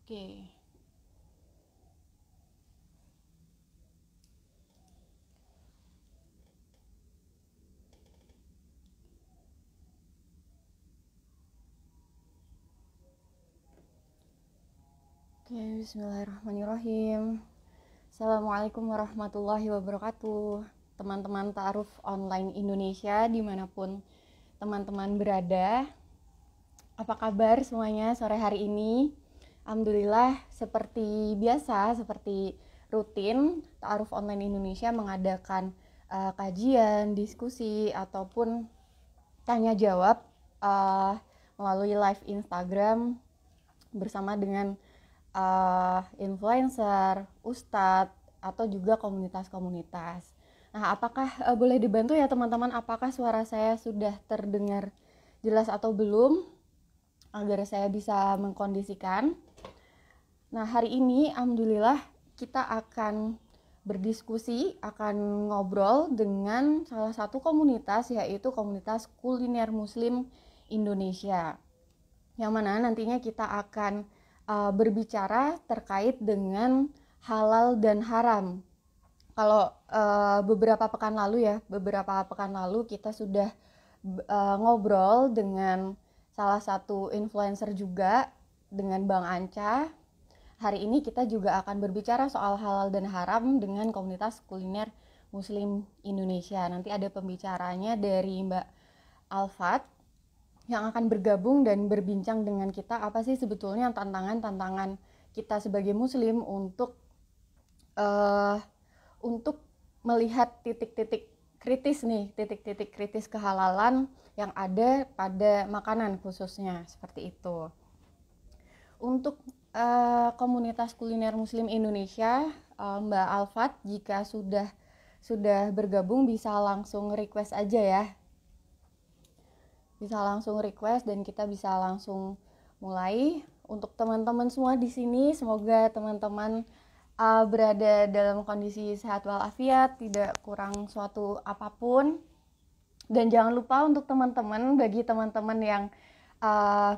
Oke. Oke, bismillahirrahmanirrahim. Assalamualaikum warahmatullahi wabarakatuh. Teman-teman Ta'aruf Online Indonesia dimanapun teman-teman berada. Apa kabar semuanya sore hari ini? Alhamdulillah seperti biasa, seperti rutin, Ta'aruf Online Indonesia mengadakan kajian, diskusi, ataupun tanya jawab uh, melalui live Instagram bersama dengan influencer, ustadz, atau juga komunitas-komunitas. Nah, apakah boleh dibantu ya teman-teman? Apakah suara saya sudah terdengar jelas atau belum? Agar saya bisa mengkondisikan. Nah, hari ini alhamdulillah kita akan berdiskusi, akan ngobrol dengan salah satu komunitas, yaitu komunitas kuliner muslim Indonesia. Yang mana nantinya kita akan berbicara terkait dengan halal dan haram. Kalau beberapa pekan lalu kita sudah ngobrol dengan salah satu influencer juga, dengan Bang Anca. Hari ini kita juga akan berbicara soal halal dan haram dengan komunitas kuliner muslim Indonesia. Nanti ada pembicaranya dari Mbak Alfat yang akan bergabung dan berbincang dengan kita apa sih sebetulnya tantangan-tantangan kita sebagai muslim uh, untuk melihat titik-titik kritis nih, titik-titik kritis kehalalan yang ada pada makanan khususnya, seperti itu. Untuk komunitas kuliner muslim Indonesia, Mbak Alfat, jika sudah bergabung bisa langsung request aja ya. Bisa langsung request dan kita bisa langsung mulai. Untuk teman-teman semua di sini, semoga teman-teman berada dalam kondisi sehat walafiat, tidak kurang suatu apapun. Dan jangan lupa untuk teman-teman, bagi teman-teman yang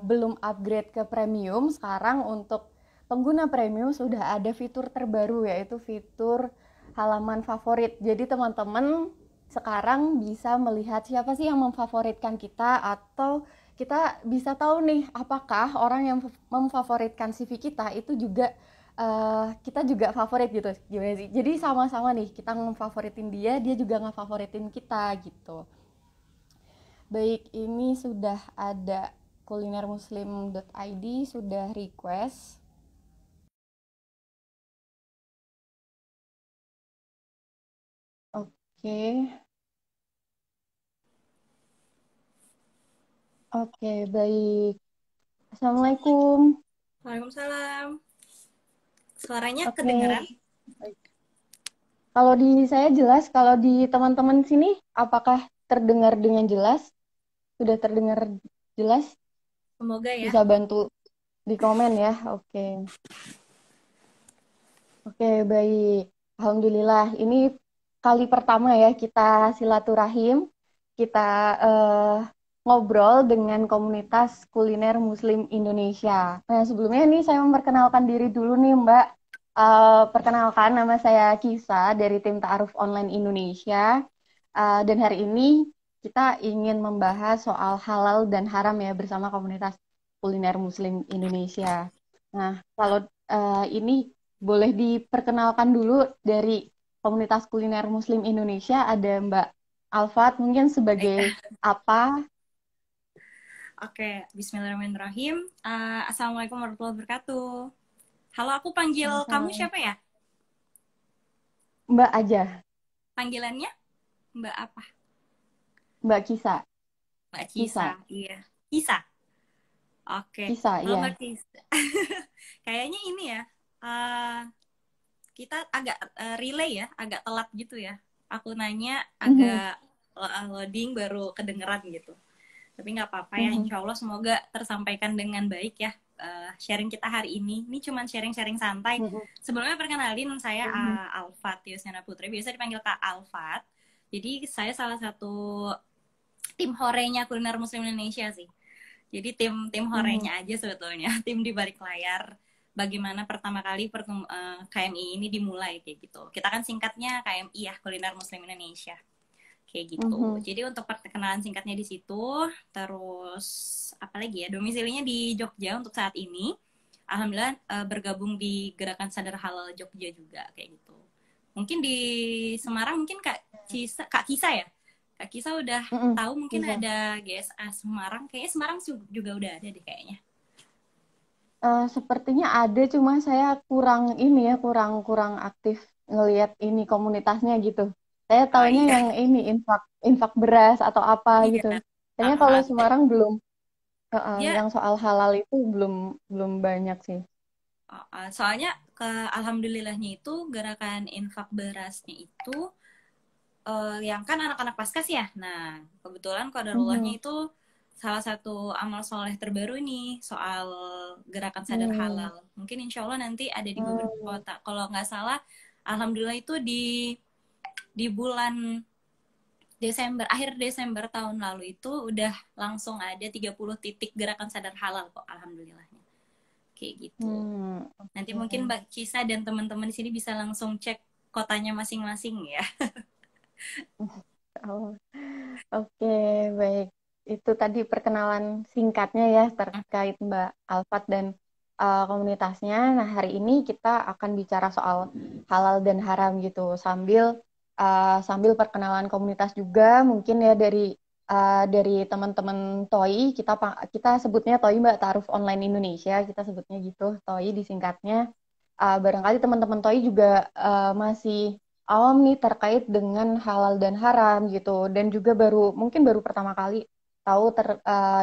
belum upgrade ke premium, sekarang untuk pengguna premium sudah ada fitur terbaru, yaitu fitur halaman favorit. Jadi teman-teman sekarang bisa melihat siapa sih yang memfavoritkan kita, atau kita bisa tahu nih apakah orang yang memfavoritkan CV kita itu juga kita juga favorit gitu, gimana sih? Jadi sama-sama nih kita memfavoritin dia, dia juga ngefavoritin kita gitu. Baik, ini sudah ada kulinermuslim.id sudah request. Oke. Oke, baik. Assalamualaikum. Waalaikumsalam. Suaranya Oke. kedengeran? Baik. Kalau di saya jelas, kalau di teman-teman sini apakah terdengar dengan jelas? Sudah terdengar jelas? Semoga ya. Bisa bantu di komen ya. Oke. Oke, baik. Alhamdulillah. Ini kali pertama ya kita silaturahim, kita eh, ngobrol dengan komunitas kuliner Muslim Indonesia. Nah, sebelumnya ini saya memperkenalkan diri dulu nih, Mbak. Perkenalkan, nama saya Kisa dari tim Ta'aruf Online Indonesia. Dan hari ini kita ingin membahas soal halal dan haram ya bersama komunitas kuliner Muslim Indonesia. Nah, kalau ini boleh diperkenalkan dulu dari komunitas kuliner Muslim Indonesia, ada Mbak Alfat mungkin sebagai Iya. apa? Oke, bismillahirrahmanirrahim. Assalamualaikum warahmatullahi wabarakatuh. Halo, aku panggil kamu Sama-sama. siapa ya? Mbak aja, Panggilannya Mbak apa? Mbak Kisa. Mbak Kisa. Kisa, Iya. Kisa. Oke. Kisa Halo Mbak ya. Kisa. Kayaknya ini ya, uh, kita agak relay ya, agak telat gitu ya. Aku nanya Mhm, agak loading baru kedengeran gitu. Tapi nggak apa-apa ya, mhm, insya Allah semoga tersampaikan dengan baik ya sharing kita hari ini. Ini cuma sharing-sharing santai. mhm, Sebelumnya perkenalin, saya mhm. Alfat Yusnana Putri, biasa dipanggil Kak Alfat. Jadi saya salah satu tim horenya kuliner muslim Indonesia sih. Jadi tim tim Mhm. horenya aja sebetulnya, tim di balik layar. bagaimana pertama kali KMI ini dimulai kayak gitu. Kita kan singkatnya KMI ya, Kuliner Muslim Indonesia. Kayak gitu. Mhm. Jadi untuk perkenalan singkatnya di situ, terus apalagi ya, domisilinya di Jogja untuk saat ini. Alhamdulillah bergabung di Gerakan Sadar Halal Jogja juga kayak gitu. Mungkin di Semarang mungkin Kak Kisa ya. Kak Kisa udah Mhm. tahu mungkin Bisa. ada GSA Semarang. Kayaknya Semarang juga udah ada deh kayaknya. Sepertinya ada, cuma saya kurang ini ya, kurang kurang aktif ngelihat ini komunitasnya gitu. Saya Oh taunya iya, yang ini infak infak beras atau apa iya. gitu. Kayaknya kalau Semarang belum, Dia yang soal halal itu belum belum banyak sih. soalnya alhamdulillahnya itu gerakan infak berasnya itu yang kan anak-anak Paskas ya. Nah, kebetulan qadarullahnya Mhm. itu salah satu amal soleh terbaru nih soal gerakan sadar Hmm. halal. Mungkin insya Allah nanti ada di beberapa Hmm. kota. Kalau nggak salah, alhamdulillah itu di bulan Desember, akhir Desember tahun lalu itu udah langsung ada 30 titik gerakan sadar halal kok, alhamdulillahnya. Kayak gitu. Hmm. Nanti mungkin Oke. Mbak Kisa dan teman-teman di sini bisa langsung cek kotanya masing-masing ya. Oh, oke, baik. Itu tadi perkenalan singkatnya ya terkait Mbak Alfat dan komunitasnya. Nah, hari ini kita akan bicara soal halal dan haram gitu, sambil sambil perkenalan komunitas juga, mungkin ya dari teman-teman TOI, kita sebutnya TOI Mbak, Ta'aruf Online Indonesia, kita sebutnya gitu, TOI disingkatnya. Barangkali teman-teman TOI juga masih awam nih terkait dengan halal dan haram gitu, dan juga mungkin baru pertama kali tahu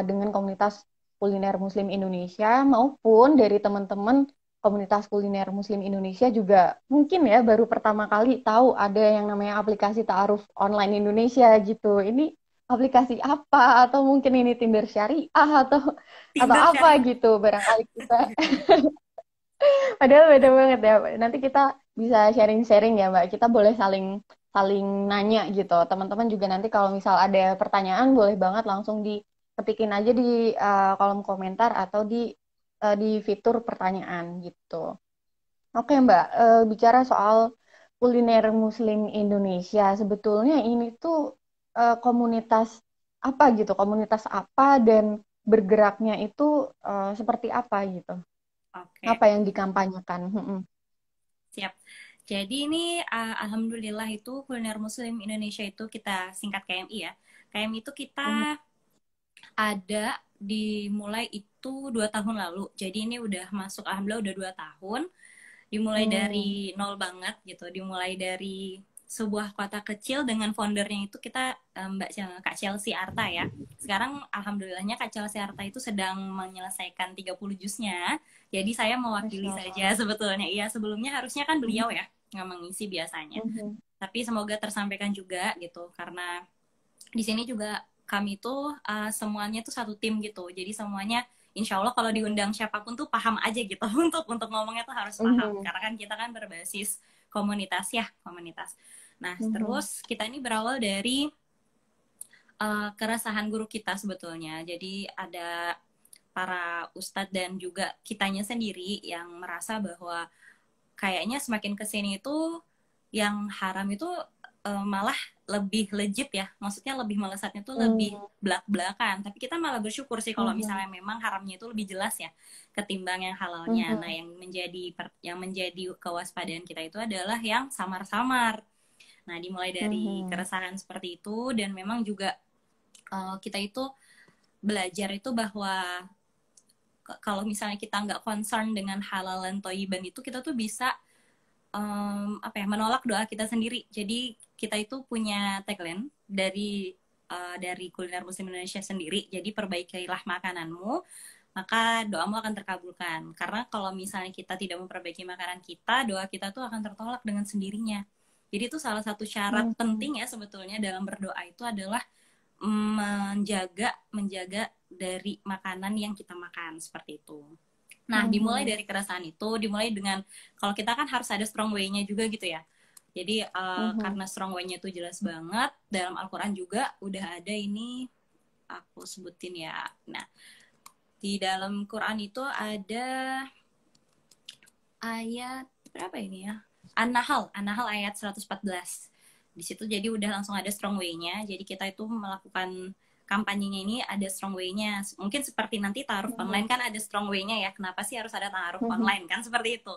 dengan komunitas kuliner Muslim Indonesia, maupun dari teman-teman komunitas kuliner Muslim Indonesia juga mungkin ya baru pertama kali tahu ada yang namanya aplikasi Ta'aruf Online Indonesia gitu. Ini aplikasi apa, atau mungkin ini Tinder syariah atau Tinder apa syariah. gitu, barangkali kita. Padahal beda banget ya, Mbak. Nanti kita bisa sharing-sharing ya, Mbak. Kita boleh saling saling nanya gitu. Teman-teman juga nanti kalau misal ada pertanyaan boleh banget langsung diketikin aja di kolom komentar atau di fitur pertanyaan gitu. Oke, Mbak. Bicara soal kuliner Muslim Indonesia, sebetulnya ini tuh komunitas apa gitu? Komunitas apa dan bergeraknya itu seperti apa gitu? Oke, Apa yang dikampanyekan? Mm-mm. siap. Jadi ini alhamdulillah itu kuliner Muslim Indonesia itu kita singkat KMI ya. KMI itu kita Mhm. ada dimulai itu 2 tahun lalu. Jadi ini udah masuk alhamdulillah udah 2 tahun. Dimulai dari Hmm. nol banget gitu. Dimulai dari sebuah kota kecil dengan foundernya itu kita Kak Chelsea Arta ya. Sekarang alhamdulillahnya Kak Chelsea Arta itu sedang menyelesaikan 30 jusnya. Jadi saya mewakili Masya saja Allah. sebetulnya. Iya, sebelumnya harusnya kan Mhm. beliau ya nggak mengisi biasanya. Mhm. Tapi semoga tersampaikan juga gitu karena di sini juga kami tuh semuanya tuh satu tim gitu. Jadi semuanya insya Allah kalau diundang siapapun tuh paham aja gitu untuk ngomongnya tuh harus paham Mhm. karena kan kita kan berbasis komunitas ya komunitas. Nah Mhm. terus kita ini berawal dari keresahan guru kita sebetulnya. Jadi ada para ustadz dan juga kitanya sendiri yang merasa bahwa kayaknya semakin kesini itu yang haram itu malah lebih legit ya. Maksudnya lebih melesatnya tuh lebih Mhm. belak-belakan. Tapi kita malah bersyukur sih kalau Mhm. misalnya memang haramnya itu lebih jelas ya ketimbang yang halalnya. Nah, Mhm. yang menjadi kewaspadaan kita itu adalah yang samar-samar. Nah, dimulai dari Mhm. keresahan seperti itu dan memang juga kita itu belajar itu bahwa kalau misalnya kita nggak concern dengan halal dan toyiban itu kita tuh bisa apa ya menolak doa kita sendiri. Jadi kita itu punya tagline dari kuliner Muslim Indonesia sendiri. Jadi perbaikilah makananmu, maka doamu akan terkabulkan. Karena kalau misalnya kita tidak memperbaiki makanan kita, doa kita tuh akan tertolak dengan sendirinya. Jadi itu salah satu syarat Mhm. penting ya sebetulnya dalam berdoa itu adalah menjaga menjaga dari makanan yang kita makan seperti itu. Nah, dimulai Mhm. dari keresahan itu, dimulai dengan kalau kita kan harus ada strong way-nya juga gitu ya. Jadi Mhm. karena strong way-nya itu jelas banget dalam Al-Qur'an juga udah ada ini aku sebutin ya. Nah, di dalam Quran itu ada ayat berapa ini ya? An-Nahl ayat 114. Di situ jadi udah langsung ada strong way-nya. Jadi kita itu melakukan kampanyenya ini ada strong way-nya. Mungkin seperti nanti taaruf online kan ada strong way-nya ya. Kenapa sih harus ada taaruf online kan seperti itu.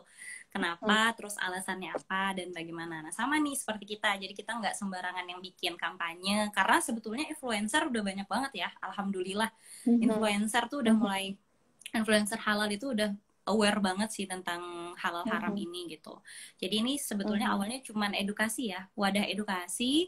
Kenapa, terus alasannya apa, dan bagaimana. Nah sama nih seperti kita. Jadi kita nggak sembarangan yang bikin kampanye. Karena sebetulnya influencer udah banyak banget ya. Alhamdulillah. Influencer tuh udah mulai, influencer halal itu udah aware banget sih tentang halal haram ini gitu. Jadi ini sebetulnya awalnya cuman edukasi ya, wadah edukasi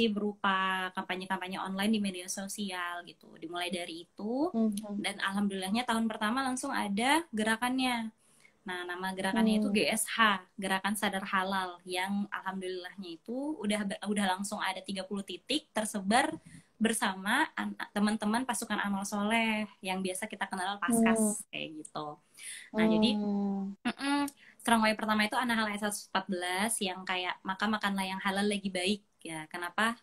berupa kampanye-kampanye online di media sosial gitu. Dimulai dari itu, dan alhamdulillahnya tahun pertama langsung ada gerakannya. Nah, nama gerakannya itu GSH, Gerakan Sadar Halal, yang alhamdulillahnya itu udah langsung ada 30 titik tersebar bersama teman-teman pasukan amal soleh yang biasa kita kenal Paskas kayak gitu. Nah, jadi strong way pertama itu An-Nahl ayat 114 yang kayak maka makanlah yang halal lagi baik ya. Kenapa?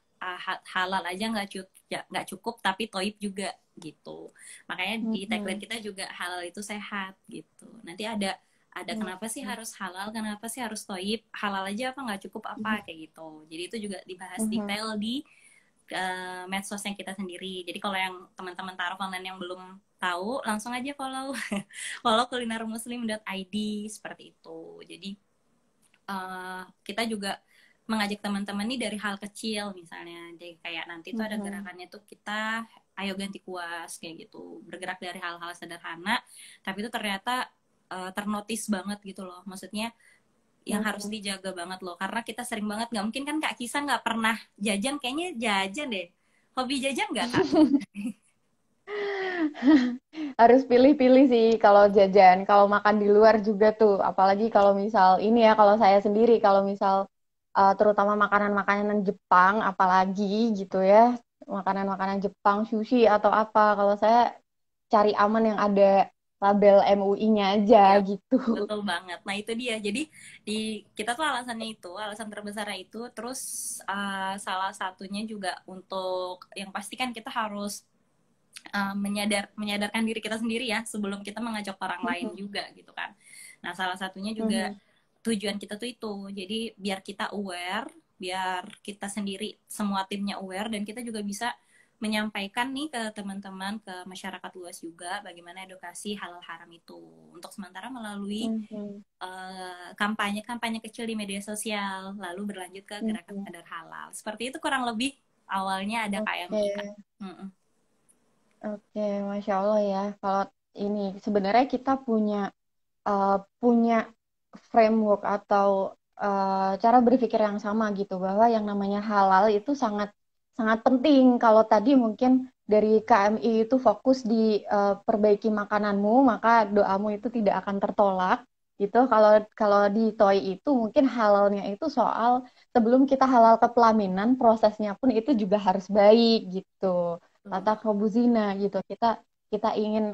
Halal aja nggak cukup tapi toib juga gitu. Makanya di tagline kita juga halal itu sehat gitu. Nanti ada kenapa sih harus halal, kenapa sih harus toib, halal aja apa nggak cukup apa kayak gitu. Jadi itu juga dibahas detail di medsos yang kita sendiri. Jadi kalau yang teman-teman taruh online yang belum tahu, langsung aja follow kulinermuslim.id seperti itu. Jadi kita juga mengajak teman-teman nih dari hal kecil misalnya. Jadi kayak nanti tuh ada gerakannya tuh kita ayo ganti kuas kayak gitu. Bergerak dari hal-hal sederhana, tapi itu ternyata ternotis banget gitu loh. Maksudnya yang harus dijaga banget loh, karena kita sering banget, nggak mungkin kan Kak Kisa nggak pernah jajan, kayaknya jajan deh, hobi jajan nggak Kak? Harus pilih-pilih sih kalau jajan, kalau makan di luar juga tuh, apalagi kalau misal ini ya, kalau saya sendiri kalau misal terutama makanan-makanan Jepang, apalagi gitu ya, makanan-makanan Jepang, sushi atau apa, kalau saya cari aman yang ada label MUI-nya aja Ya, gitu. betul banget. Nah itu dia. Jadi kita tuh alasannya itu, alasan terbesarnya itu. Terus salah satunya juga untuk yang pasti kan kita harus menyadarkan diri kita sendiri ya sebelum kita mengajak orang lain juga gitu kan. Nah salah satunya juga tujuan kita tuh itu. Jadi biar kita aware, biar kita sendiri semua timnya aware, dan kita juga bisa menyampaikan nih ke teman-teman, ke masyarakat luas juga bagaimana edukasi halal haram itu. Untuk sementara melalui kampanye-kampanye kecil di media sosial, lalu berlanjut ke gerakan sadar halal. Seperti itu kurang lebih awalnya ada KMI. Oke, Masya Allah ya. Kalau ini sebenarnya kita punya framework atau cara berpikir yang sama gitu, bahwa yang namanya halal itu sangat sangat penting. Kalau tadi mungkin dari KMI itu fokus di perbaiki makananmu, maka doamu itu tidak akan tertolak gitu. Kalau kalau di TOY itu mungkin halalnya itu soal sebelum kita halal ke pelaminan, prosesnya pun itu juga harus baik gitu. Tata zina gitu. Kita ingin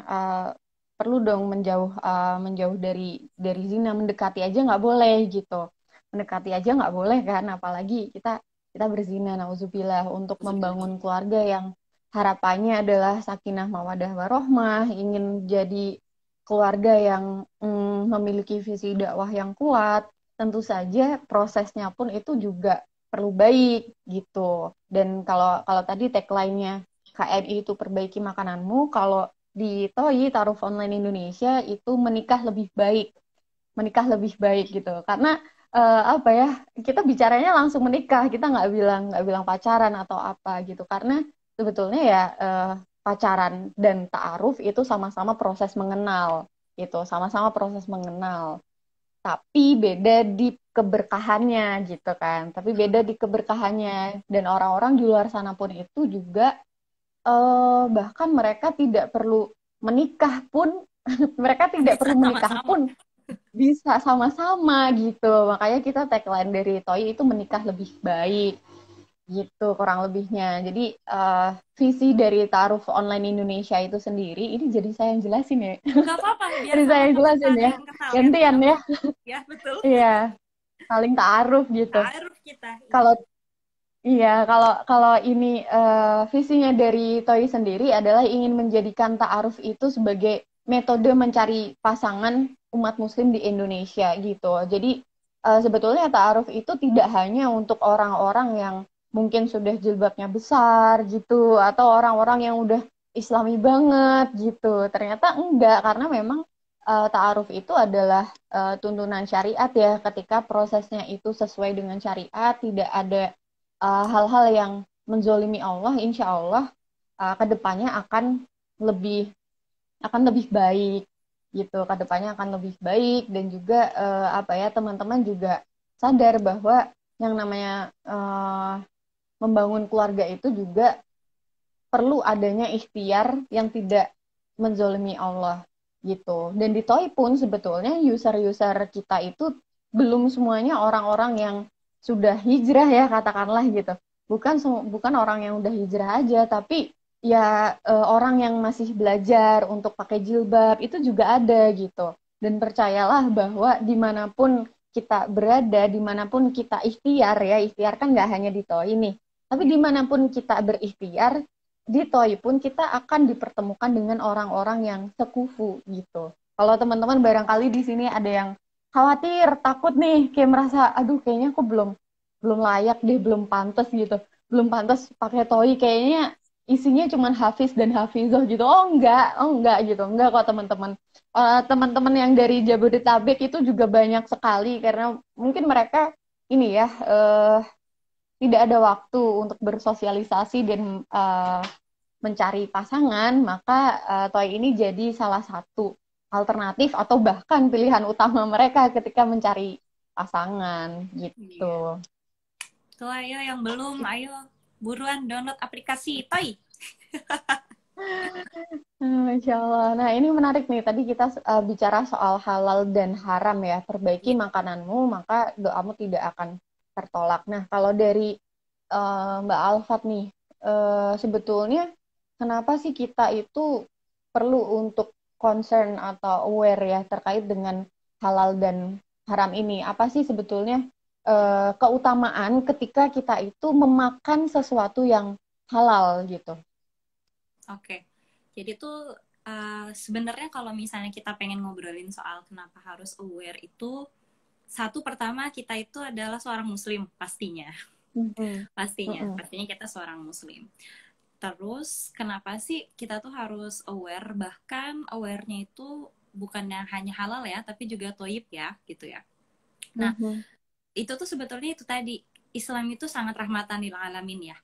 perlu dong menjauh dari zina, mendekati aja nggak boleh gitu, mendekati aja nggak boleh kan, apalagi kita berzina, nauzubillah, untuk membangun keluarga yang harapannya adalah sakinah mawadah warohmah, ingin jadi keluarga yang memiliki visi dakwah yang kuat. Tentu saja prosesnya pun itu juga perlu baik gitu. Dan kalau kalau tadi tagline-nya KNI itu perbaiki makananmu, kalau di TOI, Taruh Online Indonesia, itu menikah lebih baik gitu. Karena apa ya, kita bicaranya langsung menikah, kita nggak bilang pacaran atau apa gitu. Karena sebetulnya ya pacaran dan ta'aruf itu sama-sama proses mengenal gitu, sama-sama proses mengenal. Tapi beda di keberkahannya gitu kan. Tapi beda di keberkahannya, dan orang-orang di luar sana pun itu juga bahkan mereka tidak perlu menikah pun mereka tidak perlu menikah pun bisa sama-sama gitu. Makanya kita tagline dari TOI itu menikah lebih baik gitu kurang lebihnya. Jadi visi dari Taaruf Online Indonesia itu sendiri, ini jadi saya yang jelasin ya. Gak apa-apa, biar Jadi saya yang jelasin ya. Gantian ya. Ya betul. Iya, saling ta'aruf gitu. Ta'aruf kita. Kalau iya, kalau ini visinya dari TOI sendiri adalah ingin menjadikan ta'aruf itu sebagai metode mencari pasangan umat muslim di Indonesia gitu. Jadi sebetulnya ta'aruf itu tidak hanya untuk orang-orang yang mungkin sudah jilbabnya besar gitu, atau orang-orang yang udah Islami banget gitu. Ternyata enggak, karena memang ta'aruf itu adalah tuntunan syariat ya. Ketika prosesnya itu sesuai dengan syariat, tidak ada hal-hal yang menzolimi Allah, insya Allah kedepannya lebih akan lebih baik gitu. Kedepannya akan lebih baik, dan juga apa ya, teman-teman juga sadar bahwa yang namanya membangun keluarga itu juga perlu adanya ikhtiar yang tidak menzolimi Allah gitu. Dan di Toy pun sebetulnya user-user kita itu belum semuanya orang-orang yang sudah hijrah ya, katakanlah gitu. Bukan orang yang udah hijrah aja, tapi ya orang yang masih belajar untuk pakai jilbab itu juga ada gitu. Dan percayalah bahwa dimanapun kita berada, dimanapun kita ikhtiar ya, ikhtiar kan nggak hanya di Toy nih, tapi dimanapun kita berikhtiar, di Toy pun kita akan dipertemukan dengan orang-orang yang sekufu gitu. Kalau teman-teman barangkali di sini ada yang khawatir, takut nih, kayak merasa, aduh kayaknya aku belum belum layak deh, belum pantas gitu, belum pantas pakai Toy, kayaknya isinya cuma Hafiz dan Hafizoh gitu. Oh enggak gitu, enggak kok teman-teman. Teman-teman yang dari Jabodetabek itu juga banyak sekali, karena mungkin mereka ini ya tidak ada waktu untuk bersosialisasi dan mencari pasangan, maka Toy ini jadi salah satu alternatif atau bahkan pilihan utama mereka ketika mencari pasangan Iya. gitu. Tuh ayo yang belum, ayo buruan download aplikasi Toy. Masya Allah. Nah, ini menarik nih. Tadi kita bicara soal halal dan haram ya. Perbaiki Iya. makananmu, maka doamu tidak akan tertolak. Nah, kalau dari Mbak Alfat nih, sebetulnya kenapa sih kita itu perlu untuk concern atau aware ya terkait dengan halal dan haram ini? Apa sih sebetulnya keutamaan ketika kita itu memakan sesuatu yang halal gitu? Oke. Jadi tuh sebenarnya kalau misalnya kita pengen ngobrolin soal kenapa harus aware itu, satu pertama kita itu adalah seorang muslim pastinya. Mhm. Mhm. Pastinya kita seorang muslim. Terus kenapa sih kita tuh harus aware, bahkan awarenya itu bukan yang hanya halal ya, tapi juga toyib ya, gitu ya. Nah, Mhm. itu tuh sebetulnya itu tadi, Islam itu sangat rahmatan lil alamin ya.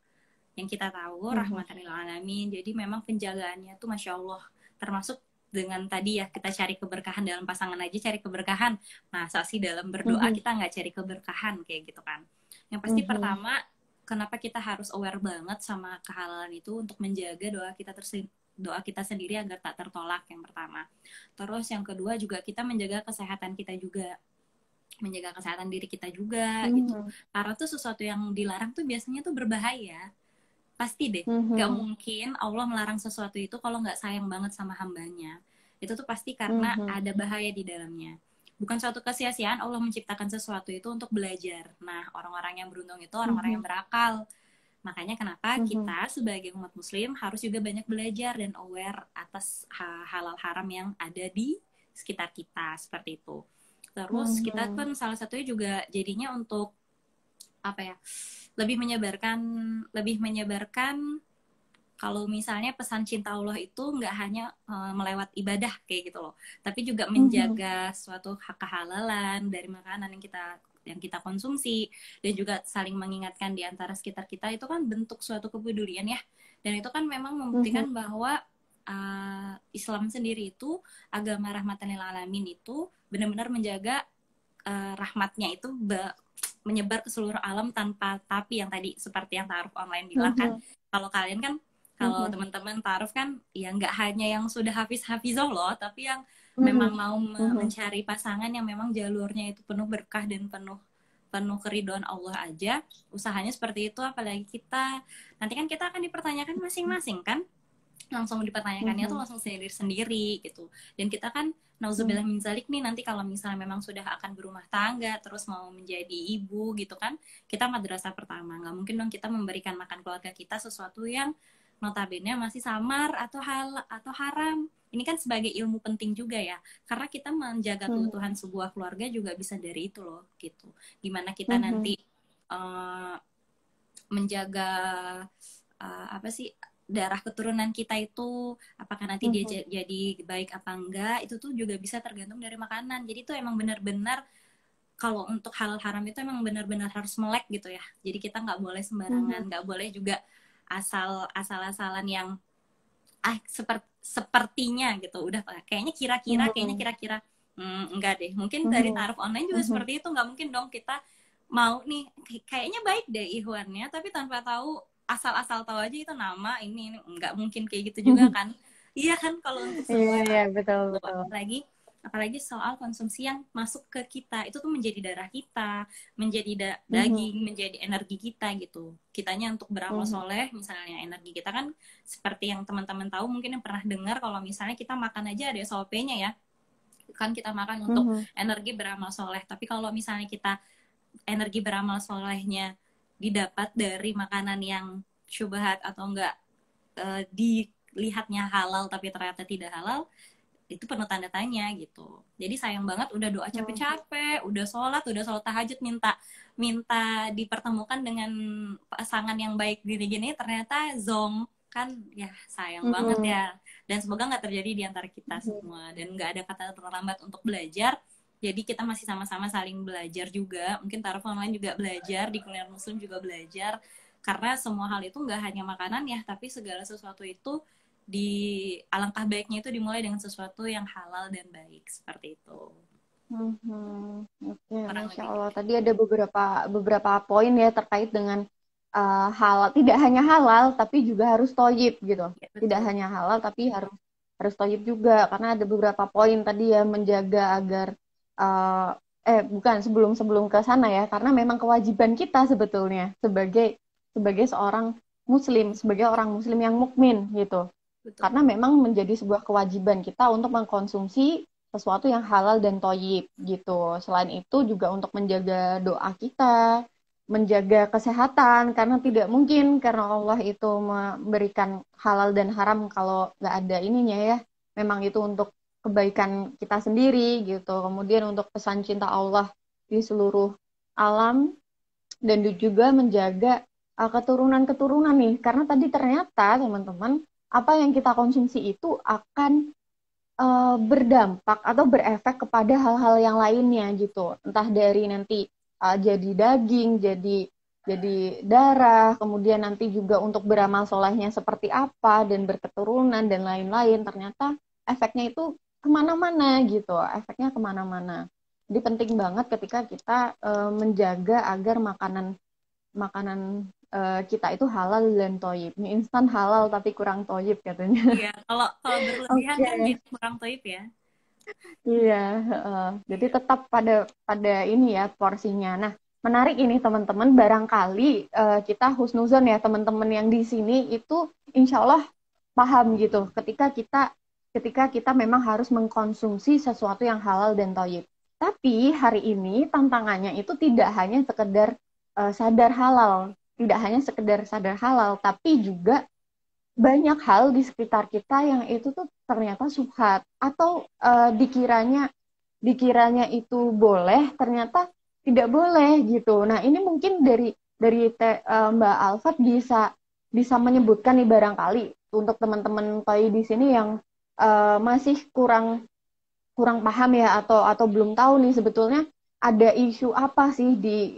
Yang kita tahu Mhm. rahmatan lil alamin, jadi memang penjagaannya tuh Masya Allah. Termasuk dengan tadi ya, kita cari keberkahan dalam pasangan aja, cari keberkahan. Masa sih dalam berdoa Mhm. kita nggak cari keberkahan, kayak gitu kan. Yang pasti Mhm. pertama, kenapa kita harus aware banget sama kehalalan itu untuk menjaga doa kita sendiri agar tak tertolak, yang pertama. Terus yang kedua juga kita menjaga kesehatan kita juga, menjaga kesehatan diri kita juga gitu. Mhm. Karena tuh sesuatu yang dilarang tuh biasanya tuh berbahaya. Pasti deh, gak Mhm. mungkin Allah melarang sesuatu itu kalau gak sayang banget sama hambanya. Itu tuh pasti karena Mhm. ada bahaya di dalamnya. Bukan suatu kesia-siaan Allah menciptakan sesuatu itu untuk belajar. Nah, orang-orang yang beruntung itu orang-orang yang Mhm. berakal. Makanya kenapa Mhm. kita sebagai umat muslim harus juga banyak belajar dan aware atas halal haram yang ada di sekitar kita, seperti itu. Terus kita Mhm. kan salah satunya juga jadinya untuk apa ya, lebih menyebarkan lebih menyebarkan kalau misalnya pesan cinta Allah itu nggak hanya melewat ibadah kayak gitu loh, tapi juga Mhm. menjaga suatu kehalalan dari makanan yang kita konsumsi, dan juga saling mengingatkan di antara sekitar kita, itu kan bentuk suatu kepedulian ya. Dan itu kan memang Mhm. membuktikan bahwa Islam sendiri itu, agama rahmatan lil alamin itu benar-benar menjaga rahmatnya itu menyebar ke seluruh alam tanpa tapi, yang tadi seperti yang Ta'aruf online bilang kan. Mhm. Kalau kalian kan, kalau Mhm. teman-teman Ta'aruf kan ya nggak hanya yang sudah hafiz-hafizoh loh, tapi yang memang Mhm. mau Mhm. mencari pasangan yang memang jalurnya itu penuh berkah dan penuh penuh keridhaan Allah aja, usahanya seperti itu. Apalagi kita nanti kan kita akan dipertanyakan masing-masing kan, langsung dipertanyakannya tuh Mhm. langsung sendiri-sendiri gitu. Dan kita kan nauzubillah min zalik nih, nanti kalau misalnya memang sudah akan berumah tangga terus mau menjadi ibu gitu kan, kita madrasah pertama, nggak mungkin dong kita memberikan makan keluarga kita sesuatu yang notabene masih samar atau hal atau haram. ini kan sebagai ilmu penting juga ya, karena kita menjaga keutuhan sebuah keluarga juga bisa dari itu loh gitu. Gimana kita nanti menjaga apa sih, darah keturunan kita itu apakah nanti dia jadi baik apa enggak, itu tuh juga bisa tergantung dari makanan. Jadi itu emang benar-benar, kalau untuk halal haram itu emang benar-benar harus melek gitu ya. Jadi kita nggak boleh sembarangan, nggak boleh juga asal-asalan yang sepertinya gitu. Udah kayaknya kira-kira enggak deh. Mungkin dari taruh online juga seperti itu, nggak mungkin dong kita mau nih kayaknya baik deh ihwannya, tapi tanpa tahu, asal-asal tahu aja itu nama ini nggak mungkin kayak gitu juga kan. Iya kan, kalau untuk sebuah Iya, betul. apalagi soal konsumsi yang masuk ke kita, itu tuh menjadi darah kita, menjadi daging, menjadi energi kita gitu. Kitanya untuk beramal soleh, misalnya energi kita kan seperti yang teman-teman tahu mungkin, yang pernah dengar kalau misalnya kita makan aja ada SOP-nya ya, kan kita makan untuk energi beramal soleh. Tapi kalau misalnya kita energi beramal solehnya didapat dari makanan yang syubhat atau enggak dilihatnya halal tapi ternyata tidak halal, itu penuh tanda tanya gitu. Jadi sayang banget udah doa capek-capek, udah sholat tahajud, minta dipertemukan dengan pasangan yang baik gini-gini, ternyata zong, kan ya sayang banget ya. Dan semoga nggak terjadi di antara kita semua, dan nggak ada kata terlambat untuk belajar. Jadi kita masih sama-sama saling belajar juga. Mungkin Taraf online juga belajar, di Kuliner Muslim juga belajar, karena semua hal itu nggak hanya makanan ya, tapi segala sesuatu itu alangkah baiknya itu dimulai dengan sesuatu yang halal dan baik, seperti itu. Oke, Masya Allah. Tadi ada beberapa poin ya terkait dengan halal. Tidak hanya halal, tapi juga harus thayyib gitu. Ya, tidak hanya halal, tapi harus thayyib juga. Karena ada beberapa poin tadi ya, menjaga agar bukan sebelum ke sana ya. Karena memang kewajiban kita sebetulnya sebagai seorang Muslim, sebagai orang Muslim yang mukmin gitu. betul. Karena memang menjadi sebuah kewajiban kita untuk mengkonsumsi sesuatu yang halal dan thayyib gitu. Selain itu juga untuk menjaga doa kita, menjaga kesehatan, karena tidak mungkin karena Allah itu memberikan halal dan haram kalau nggak ada ininya ya. Memang itu untuk kebaikan kita sendiri gitu. Kemudian untuk pesan cinta Allah di seluruh alam, dan juga menjaga keturunan-keturunan nih. Karena tadi ternyata teman-teman, apa yang kita konsumsi itu akan berdampak atau berefek kepada hal-hal yang lainnya gitu. Entah dari nanti jadi daging, jadi darah, kemudian nanti juga untuk beramal solehnya seperti apa dan berketurunan dan lain-lain. Ternyata efeknya itu kemana-mana gitu, efeknya kemana-mana. Jadi penting banget ketika kita menjaga agar makanan kita itu halal dan thayyib. Mie instan halal tapi kurang thayyib katanya. Iya, kalau berlebihan kan jadi kurang thayyib ya. Iya, jadi tetap pada ini ya porsinya. Nah, menarik ini teman-teman. Barangkali kita husnuzon ya teman-teman yang di sini itu insya Allah paham gitu. Ketika kita memang harus mengkonsumsi sesuatu yang halal dan thayyib. Tapi hari ini tantangannya itu tidak hanya sekedar sadar halal, tidak hanya sekedar sadar halal, tapi juga banyak hal di sekitar kita yang itu tuh ternyata subhat atau dikiranya itu boleh, ternyata tidak boleh gitu. Nah, ini mungkin dari Mbak Alfat bisa menyebutkan nih barangkali untuk teman-teman TOI di sini yang masih kurang paham ya, atau belum tahu nih sebetulnya ada isu apa sih di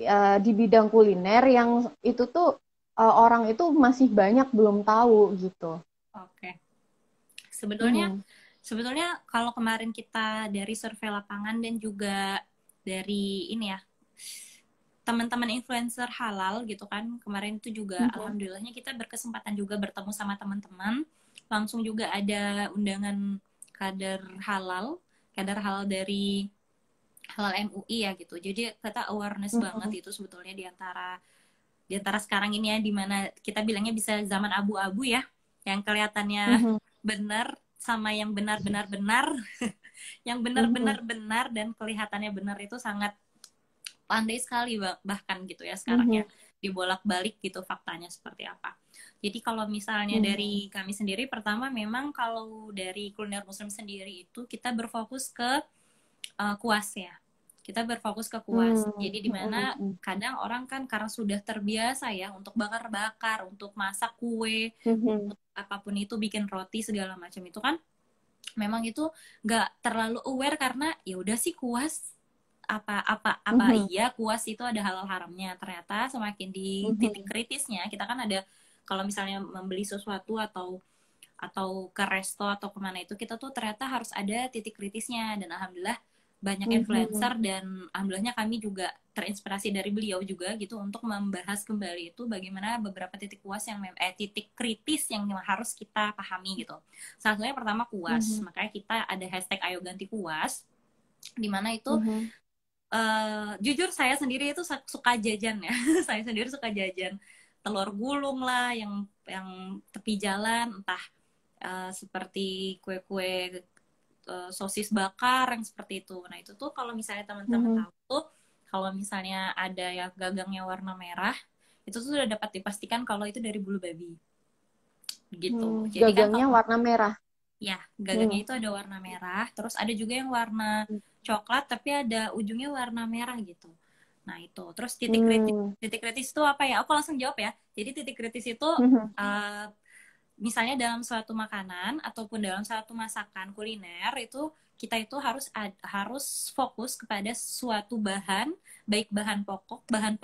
bidang kuliner yang itu tuh orang itu masih banyak belum tahu gitu. Oke. Sebetulnya kalau kemarin kita dari survei lapangan dan juga dari ini ya, teman-teman influencer halal gitu kan, kemarin itu juga alhamdulillahnya kita berkesempatan juga bertemu sama teman-teman, langsung juga ada undangan kadar halal dari halal MUI ya gitu. Jadi kita awareness banget itu sebetulnya di antara sekarang ini ya, dimana kita bilangnya bisa zaman abu-abu ya, yang kelihatannya benar sama yang benar-benar benar yang benar-benar benar dan kelihatannya benar itu sangat pandai sekali bahkan gitu ya sekarang ya, dibolak-balik gitu faktanya seperti apa. Jadi kalau misalnya dari kami sendiri, pertama memang kalau dari kuliner muslim sendiri itu kita berfokus ke kuas ya. Kita berfokus ke kuas. Jadi dimana kadang orang kan karena sudah terbiasa ya untuk bakar-bakar, untuk masak kue, untuk apapun itu, bikin roti segala macam itu kan, memang itu nggak terlalu aware karena ya udah sih kuas, apa iya kuas itu ada halal haramnya. Ternyata semakin di titik kritisnya kita kan ada, kalau misalnya membeli sesuatu atau ke resto atau kemana itu, kita tuh ternyata harus ada titik kritisnya. Dan alhamdulillah banyak influencer dan alhamdulillahnya kami juga terinspirasi dari beliau juga gitu untuk membahas kembali itu bagaimana beberapa titik kuas yang titik kritis yang harus kita pahami gitu. Salah satunya pertama kuas, makanya kita ada hashtag ayo ganti kuas, dimana itu jujur saya sendiri itu suka jajan ya. Saya sendiri suka jajan telur gulung lah yang tepi jalan, entah seperti kue-kue sosis bakar yang seperti itu. Nah itu tuh kalau misalnya teman-teman tahu tuh, kalau misalnya ada yang gagangnya warna merah, itu tuh sudah dapat dipastikan kalau itu dari bulu babi gitu. Jadi gagangnya kan warna merah. Ya, gagangnya itu ada warna merah, terus ada juga yang warna coklat tapi ada ujungnya warna merah gitu. Nah itu, terus titik kritis itu apa ya? Aku langsung jawab ya. Jadi titik kritis itu misalnya dalam suatu makanan ataupun dalam suatu masakan kuliner itu, kita itu harus fokus kepada suatu bahan, baik bahan pokok, bahan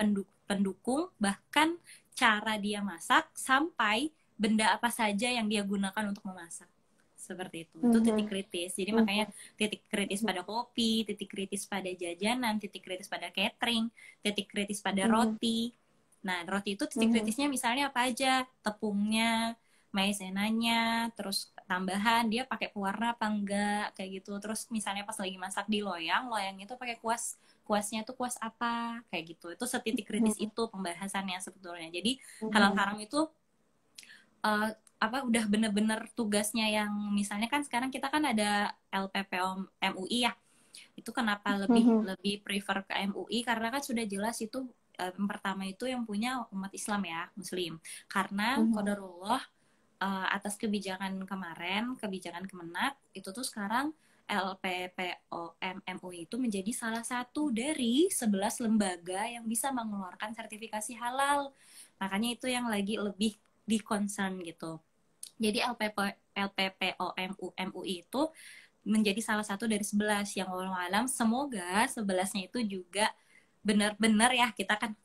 pendukung, bahkan cara dia masak, sampai benda apa saja yang dia gunakan untuk memasak. Seperti itu. Itu titik kritis. Jadi makanya titik kritis pada kopi, titik kritis pada jajanan, titik kritis pada catering, titik kritis pada roti. Nah, roti itu titik kritisnya misalnya apa aja? Tepungnya, maizenanya, terus tambahan dia pakai pewarna apa enggak, kayak gitu. Terus misalnya pas lagi masak di loyang itu pakai kuasnya tuh kuas apa, kayak gitu. Itu setitik kritis itu pembahasannya sebetulnya. Jadi halal haram itu udah bener-bener tugasnya yang misalnya kan sekarang kita kan ada LPPO MUI ya. Itu kenapa lebih prefer ke MUI, karena kan sudah jelas itu yang pertama itu yang punya umat Islam ya, Muslim. Karena qadarullah atas kebijakan kemarin, kebijakan Kemenak, itu tuh sekarang LPPOM MUI itu menjadi salah satu dari 11 lembaga yang bisa mengeluarkan sertifikasi halal. Makanya itu yang lagi lebih di concern gitu. Jadi LPPOM MUI itu menjadi salah satu dari 11 yang wallahu alam, semoga 11-nya itu juga benar-benar ya, kita kan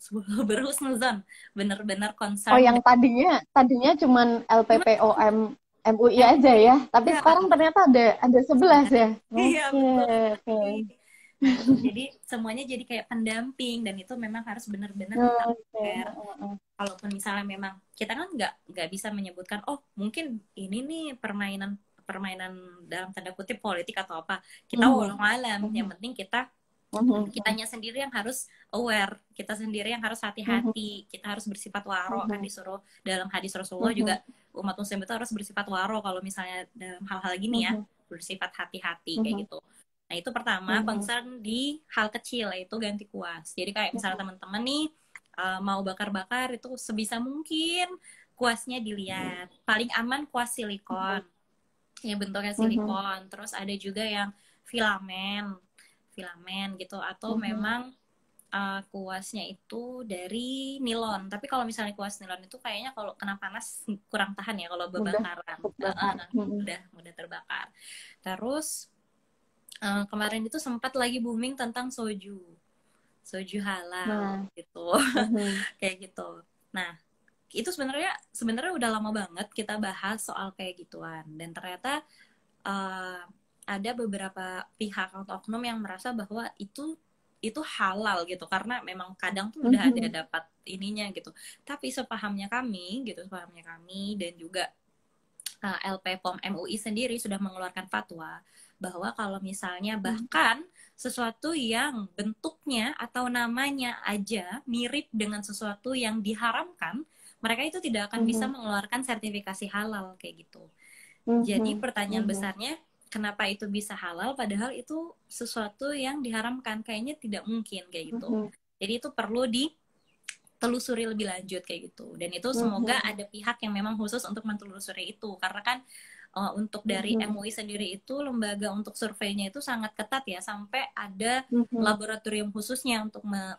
berhusnuzon, benar-benar concern. Oh, yang tadinya cuman LPPOM MUI aja ya, tapi ya, sekarang ternyata ada 11 ya. Iya, betul. Nah, jadi semuanya jadi kayak pendamping, dan itu memang harus benar-benar kita aware. Kalaupun misalnya memang kita kan nggak bisa menyebutkan, oh mungkin ini nih permainan dalam tanda kutip politik atau apa. Kita walau alam, yang penting kitanya sendiri yang harus aware, kita sendiri yang harus hati-hati, kita harus bersifat waro, kan disuruh dalam hadis Rasulullah juga, umat muslim itu harus bersifat waro kalau misalnya dalam hal-hal gini ya, bersifat hati-hati kayak gitu. Nah itu pertama, concern di hal kecil, yaitu ganti kuas. Jadi kayak misalnya teman-teman nih mau bakar-bakar, itu sebisa mungkin kuasnya dilihat. Paling aman kuas silikon, ya bentuknya silikon. Terus ada juga yang filamen gitu, atau memang kuasnya itu dari nilon. Tapi kalau misalnya kuas nilon itu kayaknya kalau kena panas kurang tahan ya kalau bebakaran, mudah terbakar. Terus kemarin itu sempat lagi booming tentang soju halal gitu. Kayak gitu. Nah itu sebenarnya udah lama banget kita bahas soal kayak gituan, dan ternyata ada beberapa pihak atau oknum yang merasa bahwa itu halal gitu, karena memang kadang tuh udah ada dapat ininya gitu. Tapi sepahamnya kami dan juga LPPOM MUI sendiri sudah mengeluarkan fatwa bahwa kalau misalnya bahkan sesuatu yang bentuknya atau namanya aja mirip dengan sesuatu yang diharamkan, mereka itu tidak akan bisa mengeluarkan sertifikasi halal kayak gitu. Jadi pertanyaan besarnya, kenapa itu bisa halal padahal itu sesuatu yang diharamkan? Kayaknya tidak mungkin kayak gitu. Jadi itu perlu telusuri lebih lanjut kayak gitu. Dan itu semoga ada pihak yang memang khusus untuk mentelusuri itu, karena kan untuk dari MUI sendiri itu lembaga untuk surveinya itu sangat ketat ya, sampai ada laboratorium khususnya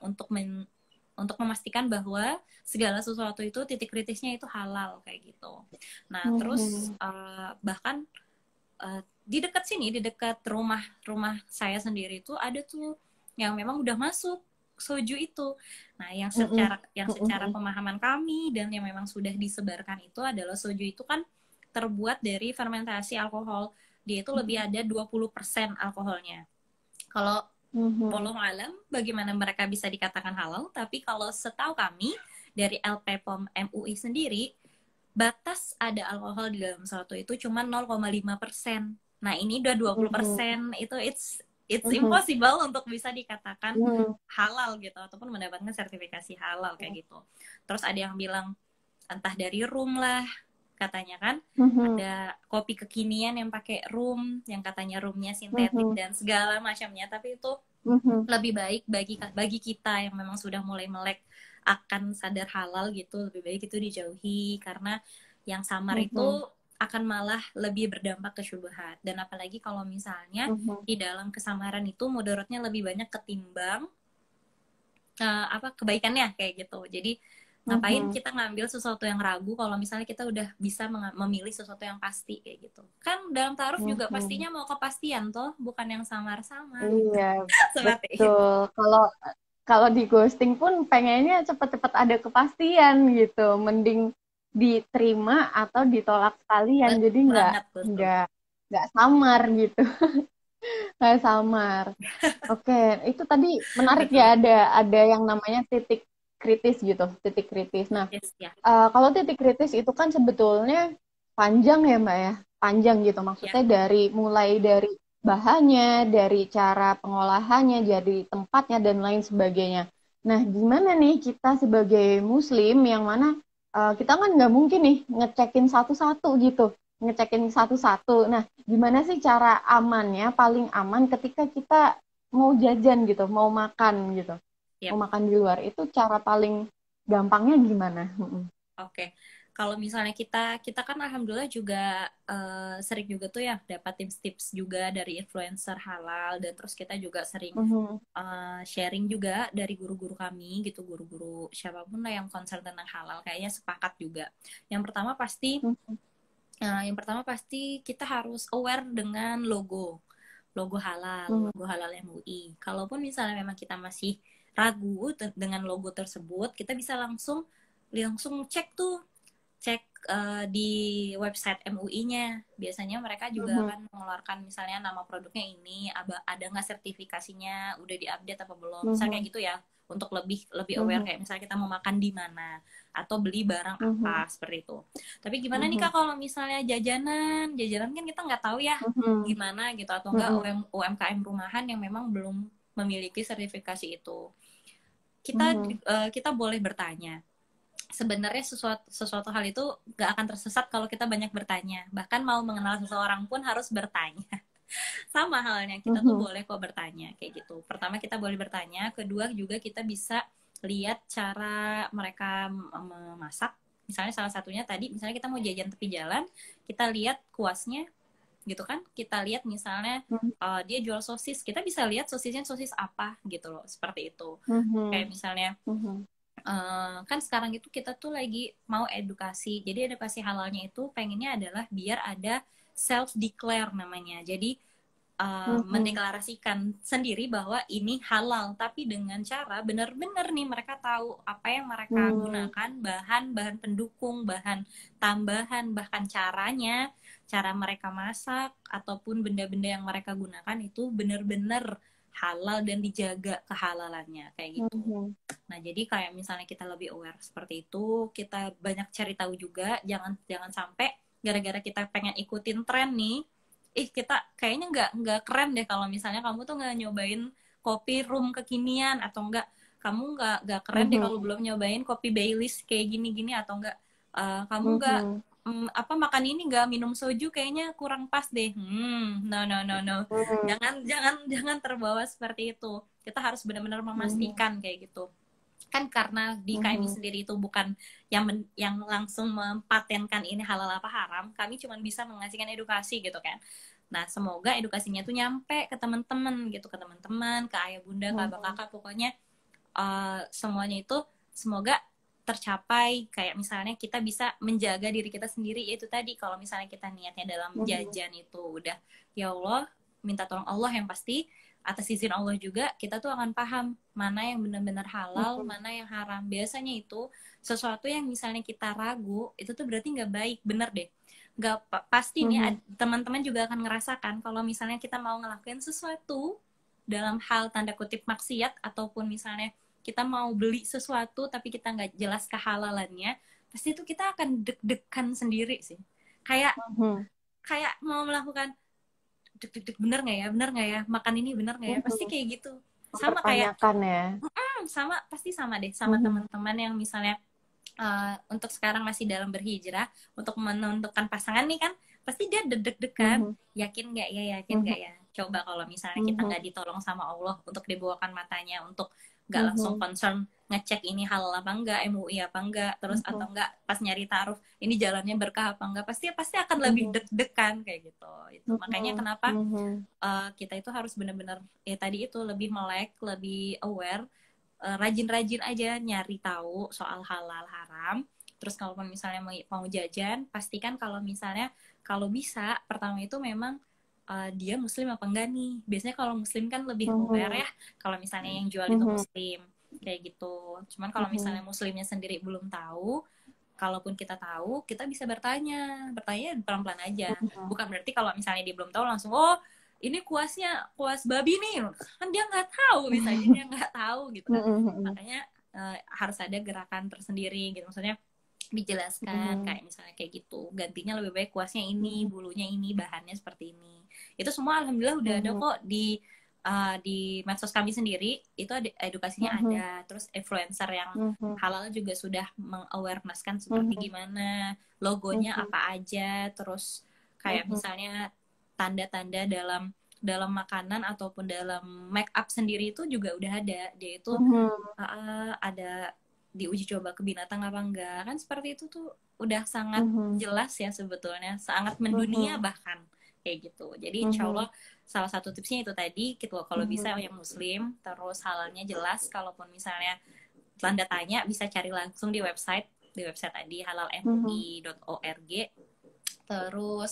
untuk memastikan bahwa segala sesuatu itu titik kritisnya itu halal kayak gitu. Nah terus bahkan di dekat sini, di dekat rumah saya sendiri itu ada tuh yang memang udah masuk soju itu. Nah, yang secara pemahaman kami dan yang memang sudah disebarkan itu adalah soju itu kan terbuat dari fermentasi alkohol. Dia itu lebih ada 20% alkoholnya. Kalau wallahu alam bagaimana mereka bisa dikatakan halal, tapi kalau setahu kami dari LP POM MUI sendiri, batas ada alkohol di dalam soto itu cuma 0,5%. Nah, ini udah 20%, itu it's impossible untuk bisa dikatakan halal gitu, ataupun mendapatkan sertifikasi halal kayak gitu. Terus ada yang bilang entah dari rum lah, katanya kan ada kopi kekinian yang pakai rum, yang katanya rumnya sintetik dan segala macamnya, tapi itu lebih baik bagi kita yang memang sudah mulai melek akan sadar halal gitu, lebih baik itu dijauhi, karena yang samar itu akan malah lebih berdampak ke syubhat. Dan apalagi kalau misalnya di dalam kesamaran itu mudaratnya lebih banyak ketimbang kebaikannya kayak gitu. Jadi ngapain kita ngambil sesuatu yang ragu kalau misalnya kita udah bisa memilih sesuatu yang pasti kayak gitu. Kan dalam ta'aruf juga pastinya mau kepastian toh, bukan yang samar-samar. Iya, betul. Kalau di ghosting pun pengennya cepet-cepet ada kepastian gitu. Mending diterima atau ditolak sekalian, jadi nggak samar gitu. Nggak samar. Oke, itu tadi menarik ya, ada yang namanya titik kritis gitu, titik kritis. Nah, kalau titik kritis itu kan sebetulnya panjang ya Mbak ya, panjang gitu, maksudnya mulai dari bahannya, dari cara pengolahannya, dari tempatnya dan lain sebagainya. Nah, gimana nih kita sebagai muslim yang mana kita kan nggak mungkin nih ngecekin satu-satu gitu, ngecekin satu-satu. Nah, gimana sih cara amannya, paling aman ketika kita mau jajan gitu, mau makan gitu, mau makan di luar, itu cara paling gampangnya gimana? Oke. Kalau misalnya kita kan alhamdulillah juga sering juga tuh ya dapat tips-tips juga dari influencer halal, dan terus kita juga sering sharing juga dari guru-guru kami gitu, guru-guru siapapun lah yang concern tentang halal, kayaknya sepakat juga. Yang pertama pasti kita harus aware dengan logo halal, logo halal MUI. Kalaupun misalnya memang kita masih ragu dengan logo tersebut, kita bisa langsung cek di website MUI-nya. Biasanya mereka juga akan mengeluarkan misalnya nama produknya ini, ada nggak sertifikasinya, udah diupdate apa belum, misalnya kayak gitu ya, untuk lebih aware, kayak misalnya kita mau makan di mana atau beli barang apa, seperti itu. Tapi gimana nih Kak kalau misalnya jajanan kan kita nggak tahu ya gimana gitu, atau enggak UMKM rumahan yang memang belum memiliki sertifikasi itu. Kita boleh bertanya. Sebenarnya sesuatu hal itu gak akan tersesat kalau kita banyak bertanya. Bahkan mau mengenal seseorang pun harus bertanya. Sama halnya, kita tuh boleh kok bertanya kayak gitu. Pertama kita boleh bertanya, kedua juga kita bisa lihat cara mereka memasak. Misalnya salah satunya tadi, misalnya kita mau jajan tepi jalan, kita lihat kuasnya gitu kan, kita lihat misalnya dia jual sosis, kita bisa lihat sosisnya sosis apa gitu loh, seperti itu. Kayak misalnya kan sekarang itu kita tuh lagi mau edukasi, jadi edukasi halalnya itu pengennya adalah biar ada self declare namanya, jadi mendeklarasikan sendiri bahwa ini halal, tapi dengan cara benar-benar nih mereka tahu apa yang mereka gunakan, bahan pendukung, bahan tambahan, bahkan cara mereka masak ataupun benda-benda yang mereka gunakan itu benar-benar halal dan dijaga kehalalannya kayak gitu. Nah, jadi kayak misalnya kita lebih aware seperti itu, kita banyak cari tahu juga, jangan sampai gara-gara kita pengen ikutin tren nih, kita kayaknya nggak keren deh kalau misalnya kamu tuh nggak nyobain kopi rum kekinian, atau kamu nggak keren deh kalau belum nyobain kopi Baileys kayak gini-gini, atau kamu nggak makan ini nggak minum soju kayaknya kurang pas deh. No. Jangan terbawa seperti itu. Kita harus benar-benar memastikan kayak gitu. kan karena di KMI sendiri itu bukan yang langsung mempatenkan ini halal apa haram, kami cuma bisa mengasihkan edukasi gitu kan. Nah, semoga edukasinya tuh nyampe ke teman-teman gitu, ke teman-teman, ke ayah bunda, ke abang kakak, pokoknya semuanya itu semoga tercapai. Kayak misalnya kita bisa menjaga diri kita sendiri, yaitu tadi kalau misalnya kita niatnya dalam jajan itu udah ya Allah, minta tolong Allah yang pasti, atas izin Allah juga kita tuh akan paham mana yang benar-benar halal, mana yang haram. Biasanya itu sesuatu yang misalnya kita ragu itu tuh berarti nggak baik, bener deh. Nggak pasti nih teman-teman juga akan ngerasakan kalau misalnya kita mau ngelakuin sesuatu dalam hal tanda kutip maksiat, ataupun misalnya kita mau beli sesuatu tapi kita nggak jelas kehalalannya, pasti itu kita akan deg-degan sendiri sih. Kayak mau melakukan deg-deg bener nggak ya makan ini, bener nggak ya, pasti kayak gitu. Sama kayak ya. sama pasti sama deh sama teman-teman yang misalnya untuk sekarang masih dalam berhijrah untuk menentukan pasangan nih kan, pasti dia deg-degan, yakin nggak ya, coba kalau misalnya kita nggak ditolong sama Allah untuk dibawakan matanya, untuk nggak langsung concern ngecek ini halal apa enggak, MUI apa enggak, terus atau enggak pas nyari taruh ini jalannya berkah apa enggak, pasti akan lebih deg-degan kayak gitu. Itu makanya kenapa kita itu harus benar-benar tadi itu lebih melek, lebih aware, rajin-rajin aja nyari tahu soal halal haram. Terus kalau misalnya mau jajan, pastikan kalau misalnya kalau bisa pertama itu memang dia muslim apa enggak nih. Biasanya kalau muslim kan lebih aware ya, kalau misalnya yang jual itu muslim kayak gitu. Cuman kalau misalnya muslimnya sendiri belum tahu, kalaupun kita tahu, kita bisa bertanya pelan-pelan aja. Bukan berarti kalau misalnya dia belum tahu langsung ini kuasnya kuas babi nih, kan dia nggak tahu, misalnya dia nggak tahu gitu kan. Makanya harus ada gerakan tersendiri gitu, maksudnya dijelaskan kayak misalnya kayak gitu, gantinya lebih baik kuasnya ini, bulunya ini, bahannya seperti ini. Itu semua alhamdulillah udah ada kok di medsos kami sendiri, itu edukasinya ada. Terus influencer yang halal juga sudah meng-awareness-kan seperti gimana, logonya apa aja, terus kayak misalnya tanda-tanda dalam makanan ataupun dalam make up sendiri itu juga udah ada. Dia itu ada diuji coba ke binatang apa enggak, kan seperti itu tuh udah sangat jelas ya sebetulnya, sangat mendunia bahkan kayak gitu. Jadi insya Allah salah satu tipsnya itu tadi gitu, kalau bisa yang muslim, terus halalnya jelas. Kalaupun misalnya tanda tanya, bisa cari langsung di website tadi halalmui.org. Terus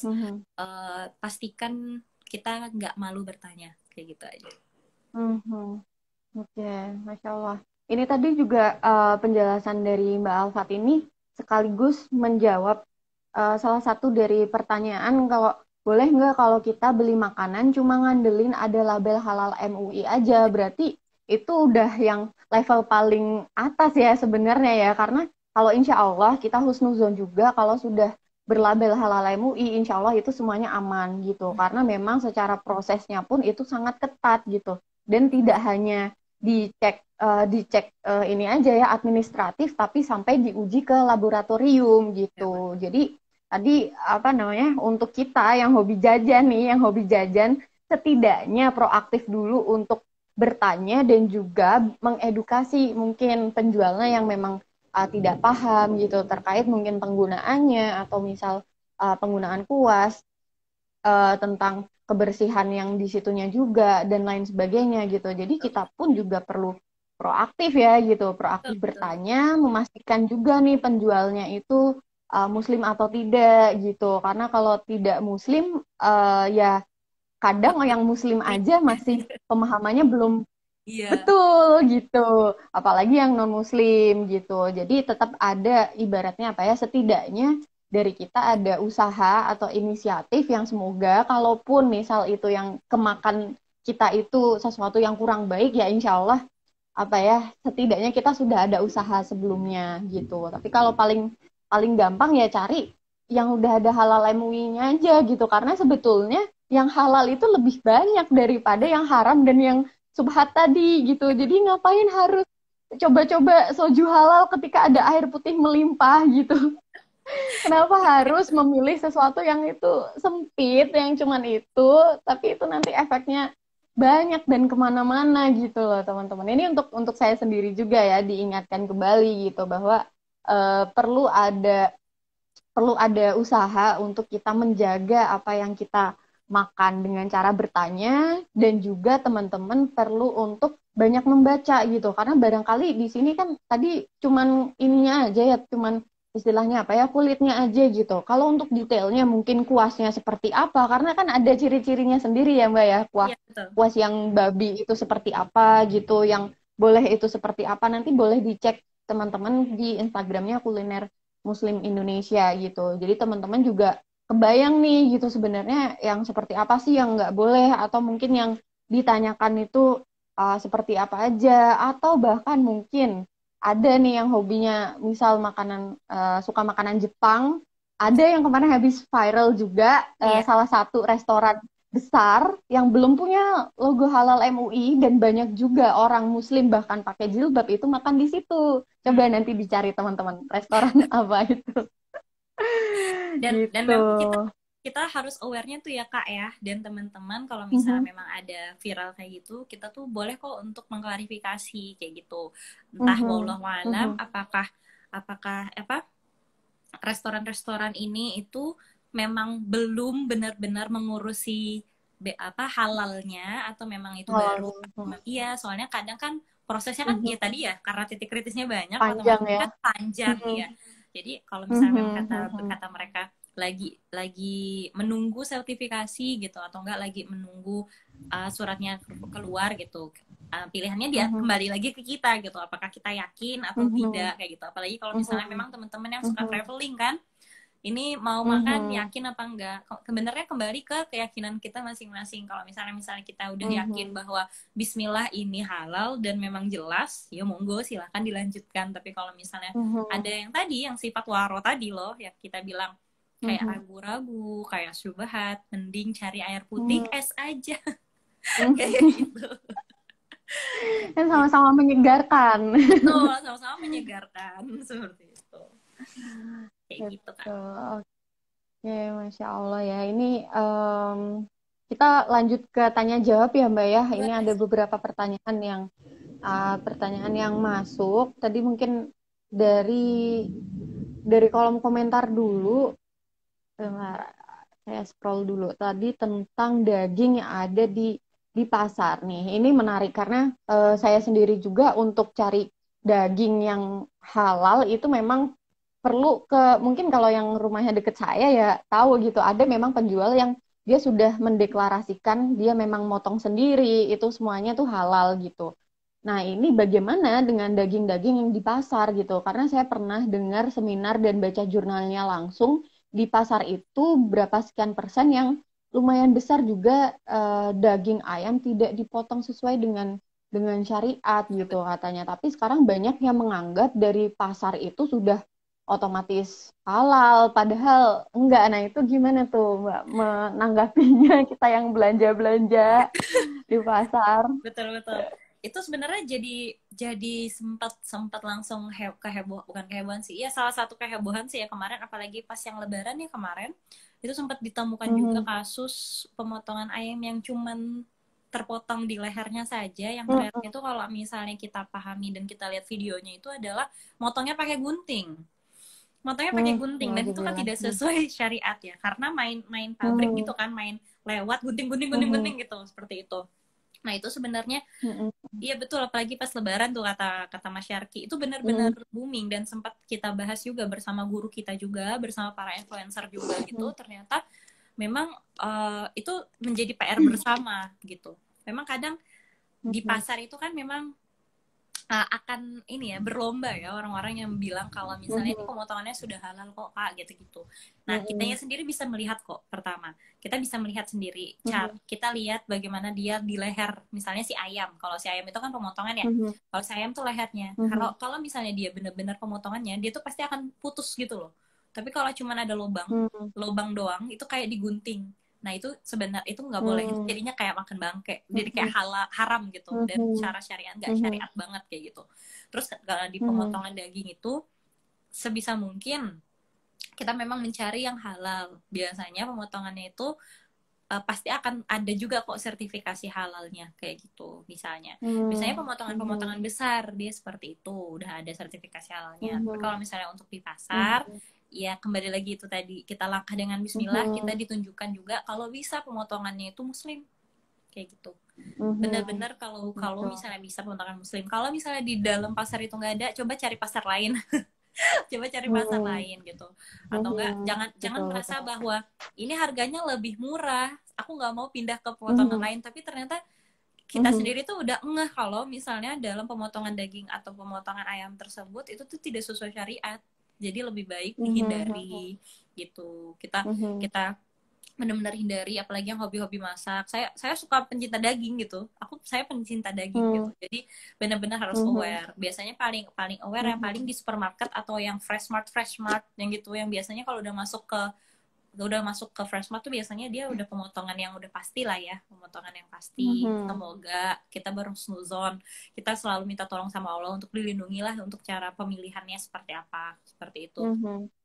pastikan kita nggak malu bertanya, kayak gitu aja. Oke, Masya Allah. Ini tadi juga penjelasan dari Mbak Alfat ini sekaligus menjawab salah satu dari pertanyaan, kalau boleh nggak kalau kita beli makanan cuma ngandelin ada label halal MUI aja, berarti itu udah yang level paling atas ya sebenarnya ya, karena kalau insya Allah kita husnuzon juga kalau sudah berlabel halal MUI, insya Allah itu semuanya aman gitu, karena memang secara prosesnya pun itu sangat ketat gitu, dan tidak hanya dicek ini aja ya administratif, tapi sampai diuji ke laboratorium gitu. Jadi tadi untuk kita yang hobi jajan setidaknya proaktif dulu untuk bertanya dan juga mengedukasi mungkin penjualnya yang memang tidak paham gitu terkait mungkin penggunaannya, atau misal penggunaan kuas, tentang kebersihan yang di situnya juga dan lain sebagainya gitu. Jadi kita pun juga perlu proaktif ya gitu, proaktif bertanya, memastikan juga nih penjualnya itu muslim atau tidak gitu. Karena kalau tidak muslim ya kadang yang muslim aja masih pemahamannya belum betul gitu, apalagi yang non muslim gitu. Jadi tetap ada ibaratnya setidaknya dari kita ada usaha atau inisiatif yang semoga kalaupun misal itu yang kemakan kita itu sesuatu yang kurang baik, ya insya Allah setidaknya kita sudah ada usaha sebelumnya gitu. Tapi kalau paling gampang ya cari yang udah ada halal MUI-nya aja gitu, karena sebetulnya yang halal itu lebih banyak daripada yang haram dan yang subhat tadi gitu. Jadi ngapain harus coba-coba soju halal ketika ada air putih melimpah gitu. Kenapa harus memilih sesuatu yang itu sempit, yang cuman itu, tapi itu nanti efeknya banyak dan kemana-mana gitu loh teman-teman. Ini untuk saya sendiri juga ya, diingatkan kembali gitu bahwa perlu ada usaha untuk kita menjaga apa yang kita makan dengan cara bertanya, dan juga teman-teman perlu untuk banyak membaca gitu, karena barangkali di sini kan tadi cuman ininya aja ya, cuman istilahnya apa ya, kulitnya aja gitu. Kalau untuk detailnya mungkin kuasnya seperti apa, karena kan ada ciri-cirinya sendiri ya Mbak ya, kuas Iya, betul. kuas yang babi itu seperti apa gitu, yang boleh itu seperti apa, nanti boleh dicek teman-teman di Instagramnya Kuliner Muslim Indonesia gitu. Jadi teman-teman juga kebayang nih gitu sebenarnya yang seperti apa sih yang nggak boleh, atau mungkin yang ditanyakan itu seperti apa aja, atau bahkan mungkin ada nih yang hobinya misal makanan, suka makanan Jepang, ada yang kemarin habis viral juga, Iya. salah satu restoran besar yang belum punya logo halal MUI, dan banyak juga orang muslim bahkan pakai jilbab itu makan di situ. Coba Hmm. nanti dicari teman-teman restoran apa itu. Dan Gitu. memang kita harus awarenya tuh ya Kak ya, dan teman-teman kalau misalnya Mhm, memang ada viral kayak gitu, kita tuh boleh kok untuk mengklarifikasi kayak gitu. Entah mhm, wallahu alam mhm. apakah apakah apa restoran-restoran ini itu memang belum benar-benar mengurusi halalnya, atau memang itu baru. Oh, mhm. Iya, soalnya kadang kan prosesnya kan ya Mhm. tadi ya, karena titik kritisnya banyak, Panjang otomatis ya. kan panjang Mhm, ya. Jadi kalau misalnya memang mhm, kata mhm, kata mereka lagi menunggu sertifikasi gitu, atau enggak lagi menunggu suratnya keluar gitu, pilihannya dia mhm, kembali lagi ke kita gitu, apakah kita yakin atau mhm, tidak kayak gitu. Apalagi kalau misalnya mhm, memang teman-teman yang suka mhm, traveling kan, ini mau makan mhm, yakin apa enggak. Sebenarnya kembali ke keyakinan kita masing-masing. Kalau misalnya kita udah yakin mhm, bahwa Bismillah ini halal dan memang jelas, ya monggo silahkan dilanjutkan. Tapi kalau misalnya ada mhm, yang tadi, yang sifat waro tadi loh, ya kita bilang kayak mhm, ragu-ragu, kayak syubhat, mending cari air putih mhm, es aja kayak mhm. gitu. Kan sama-sama menyegarkan. Betul, sama-sama menyegarkan seperti itu. Kayak gitu Kak. Betul. Oke, Masya Allah ya. Ini kita lanjut ke tanya jawab ya Mbak ya. Ini Boleh. ada beberapa pertanyaan yang masuk. Tadi mungkin dari kolom komentar dulu. Bentar, saya scroll dulu. Tadi tentang daging yang ada di pasar nih. Ini menarik karena saya sendiri juga untuk cari daging yang halal itu memang perlu ke, mungkin kalau yang rumahnya deket saya ya tahu gitu, ada memang penjual yang dia sudah mendeklarasikan dia memang motong sendiri, itu semuanya tuh halal gitu. Nah, ini bagaimana dengan daging-daging yang di pasar gitu? Karena saya pernah dengar seminar dan baca jurnalnya langsung, di pasar itu berapa sekian persen yang lumayan besar juga, daging ayam tidak dipotong sesuai dengan syariat gitu katanya. Tapi sekarang banyak yang menganggap dari pasar itu sudah otomatis halal, padahal enggak. Nah, itu gimana tuh Mbak menanggapinya kita yang belanja-belanja di pasar? Betul betul. Itu sebenarnya jadi sempat sempat langsung keheboh, bukan kehebohan sih. Ya salah satu kehebohan sih ya kemarin, apalagi pas yang Lebaran ya kemarin, itu sempat ditemukan juga Mhm. kasus pemotongan ayam yang cuman terpotong di lehernya saja, yang ternyata Mhm. itu kalau misalnya kita pahami dan kita lihat videonya itu adalah motongnya pakai gunting. Motongnya pakai gunting, dan itu kan Nauzubillah. tidak sesuai syariat ya, karena main pabrik Mhm. gitu kan, main lewat gunting gunting gunting gunting Mhm. gitu, seperti itu. Nah itu sebenarnya Mhm. iya betul, apalagi pas Lebaran tuh kata kata Mas Syarki itu benar-benar Mhm. booming, dan sempat kita bahas juga bersama guru kita juga, bersama para influencer juga gitu. Mhm. Ternyata memang itu menjadi PR bersama gitu. Memang kadang di Mhm. pasar itu kan memang akan ini ya, berlomba ya orang-orang yang bilang kalau misalnya ini Mhm. pemotongannya sudah halal kok Kak gitu-gitu. Nah, kitanya Mhm. sendiri bisa melihat kok. Pertama, kita bisa melihat sendiri. Mhm. Kita lihat bagaimana dia di leher, misalnya si ayam. Kalau si ayam itu kan pemotongan ya. Mhm. Kalau si ayam tuh lehernya. Mhm. Kalau kalau misalnya dia benar-benar pemotongannya, dia tuh pasti akan putus gitu loh. Tapi kalau cuma ada lubang, Mhm. lubang doang, itu kayak digunting. Nah itu sebenarnya itu nggak boleh, itu Mhm. jadinya kayak makan bangke, jadi kayak Mhm. haram gitu, dan Mhm. cara syariat nggak Mhm. syariat banget kayak gitu. Terus kalau di Mhm. pemotongan daging itu sebisa mungkin kita memang mencari yang halal. Biasanya pemotongannya itu pasti akan ada juga kok sertifikasi halalnya kayak gitu misalnya. Misalnya pemotongan-pemotongan besar dia seperti itu udah ada sertifikasi halalnya. Tapi kalau misalnya untuk di pasar ya kembali lagi itu tadi kita langkah dengan bismillah, kita ditunjukkan juga kalau bisa pemotongannya itu muslim kayak gitu. Benar-benar kalau misalnya bisa pemotongan muslim. Kalau misalnya di dalam pasar itu nggak ada, coba cari pasar lain. Coba cari pasar lain gitu. Atau enggak jangan merasa bahwa ini harganya lebih murah, aku nggak mau pindah ke pemotongan lain, tapi ternyata kita sendiri tuh udah ngeh kalau misalnya dalam pemotongan daging atau pemotongan ayam tersebut itu tuh tidak sesuai syariat. Jadi lebih baik dihindari gitu. Kita benar-benar hindari, apalagi yang hobi-hobi masak. Saya suka pencinta daging gitu. Saya pencinta daging gitu. Jadi benar-benar harus aware. Biasanya paling aware yang paling di supermarket atau yang fresh mart yang gitu, yang biasanya kalau udah masuk ke Fresh Mart tuh biasanya dia udah pemotongan yang udah pasti lah ya, pemotongan yang pasti. Semoga kita berhusnuzon, kita selalu minta tolong sama Allah untuk dilindungi lah untuk cara pemilihannya seperti apa, seperti itu.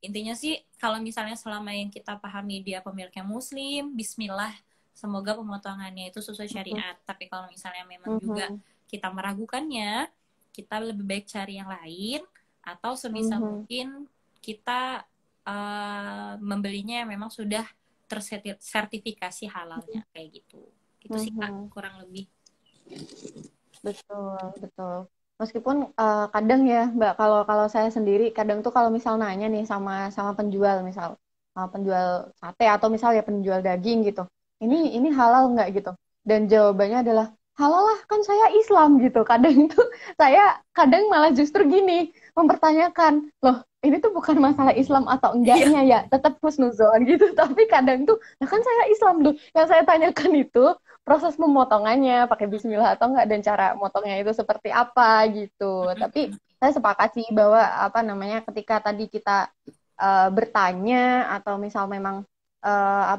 Intinya sih kalau misalnya selama yang kita pahami dia pemiliknya muslim, bismillah, semoga pemotongannya itu sesuai syariat. Tapi kalau misalnya memang juga kita meragukannya, kita lebih baik cari yang lain, atau sebisa mungkin kita membelinya yang memang sudah tersertifikasi halalnya kayak gitu. Itu sih Kak, kurang lebih. Betul. Meskipun kadang ya Mbak, kalau saya sendiri kadang tuh kalau misal nanya nih sama penjual, misal penjual sate atau misal ya penjual daging gitu, ini halal nggak gitu, dan jawabannya adalah halal lah, kan saya Islam gitu. Kadang tuh saya kadang malah justru gini mempertanyakan, loh ini tuh bukan masalah Islam atau enggaknya ya, tetap husnuzon gitu. Tapi kadang tuh, ya kan saya Islam loh. Yang saya tanyakan itu proses pemotongannya pakai bismillah atau enggak, dan cara motongnya itu seperti apa gitu. Tapi saya sepakat sih bahwa apa namanya, ketika tadi kita bertanya atau misal memang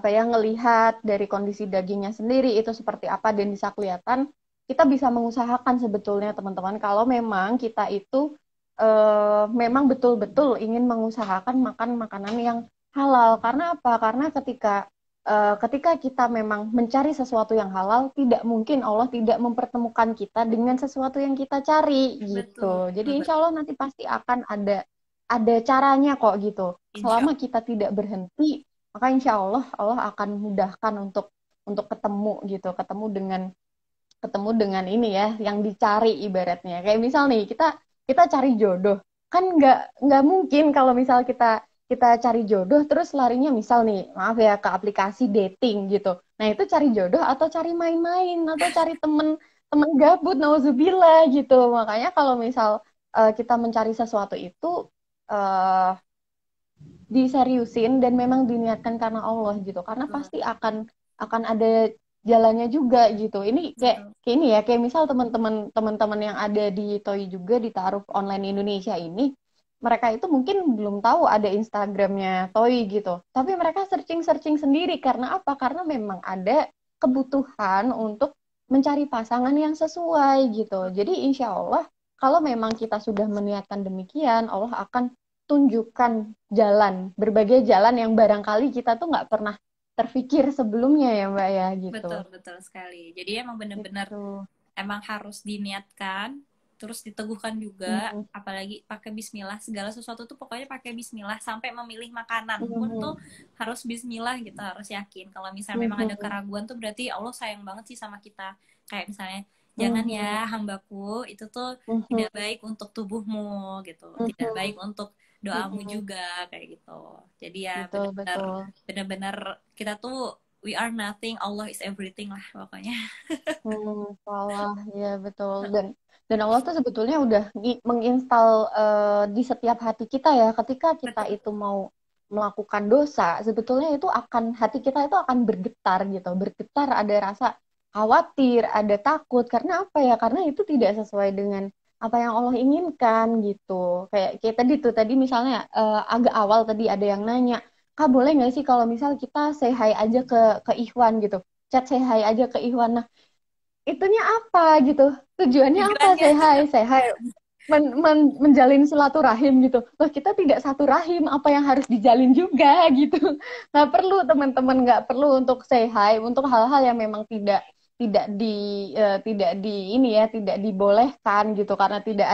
ngelihat dari kondisi dagingnya sendiri itu seperti apa dan bisa kelihatan, kita bisa mengusahakan sebetulnya teman-teman kalau memang kita itu memang betul-betul ingin mengusahakan makan makanan yang halal. Karena apa? Karena ketika kita memang mencari sesuatu yang halal, tidak mungkin Allah tidak mempertemukan kita dengan sesuatu yang kita cari gitu. Jadi insya Allah nanti pasti akan ada caranya kok gitu. Selama kita tidak berhenti, maka insya Allah akan mudahkan untuk ketemu gitu, ketemu dengan ini ya yang dicari ibaratnya. Kayak misal nih kita cari jodoh, kan nggak mungkin kalau misal kita cari jodoh terus larinya misal nih, maaf ya, ke aplikasi dating gitu. Nah itu cari jodoh atau cari main-main atau cari temen gabut, nauzubillah gitu. Makanya kalau misal kita mencari sesuatu itu diseriusin dan memang diniatkan karena Allah gitu, karena pasti akan ada jalannya juga gitu. Ini kayak ini ya, kayak misal teman-teman yang ada di TOY juga, di Ta'aruf Online Indonesia ini, mereka itu mungkin belum tahu ada Instagramnya TOY gitu, tapi mereka searching sendiri. Karena apa? Karena memang ada kebutuhan untuk mencari pasangan yang sesuai gitu. Jadi insya Allah kalau memang kita sudah meniatkan demikian, Allah akan tunjukkan berbagai jalan yang barangkali kita tuh nggak pernah terpikir sebelumnya ya Mbak ya gitu. Betul sekali. Jadi emang benar-benar emang harus diniatkan, terus diteguhkan juga, apalagi pakai bismillah, segala sesuatu tuh pokoknya pakai bismillah, sampai memilih makanan pun tuh harus bismillah gitu, harus yakin. Kalau misalnya memang ada keraguan tuh berarti Allah sayang banget sih sama kita. Kayak misalnya, jangan ya hambaku, itu tuh tidak baik untuk tubuhmu gitu, tidak baik untuk doamu juga kayak gitu. Jadi ya benar-benar kita tuh we are nothing, Allah is everything lah pokoknya. Allah ya betul. Dan Allah tuh sebetulnya udah menginstal di setiap hati kita ya. Ketika kita itu mau melakukan dosa, sebetulnya itu hati kita itu akan bergetar gitu. Bergetar, ada rasa khawatir, ada takut. Karena apa ya? Karena itu tidak sesuai dengan apa yang Allah inginkan gitu. Kayak tadi misalnya agak awal tadi ada yang nanya, Kak boleh nggak sih kalau misal kita say hi aja ke Ikhwan gitu, chat say hi aja ke Ikhwan. Nah itunya apa gitu, tujuannya apa say hi menjalin silaturahim gitu. Loh, kita tidak satu rahim, apa yang harus dijalin juga gitu. Nggak perlu teman-teman, nggak perlu untuk say hi untuk hal-hal yang memang tidak tidak di ini ya, tidak dibolehkan gitu karena tidak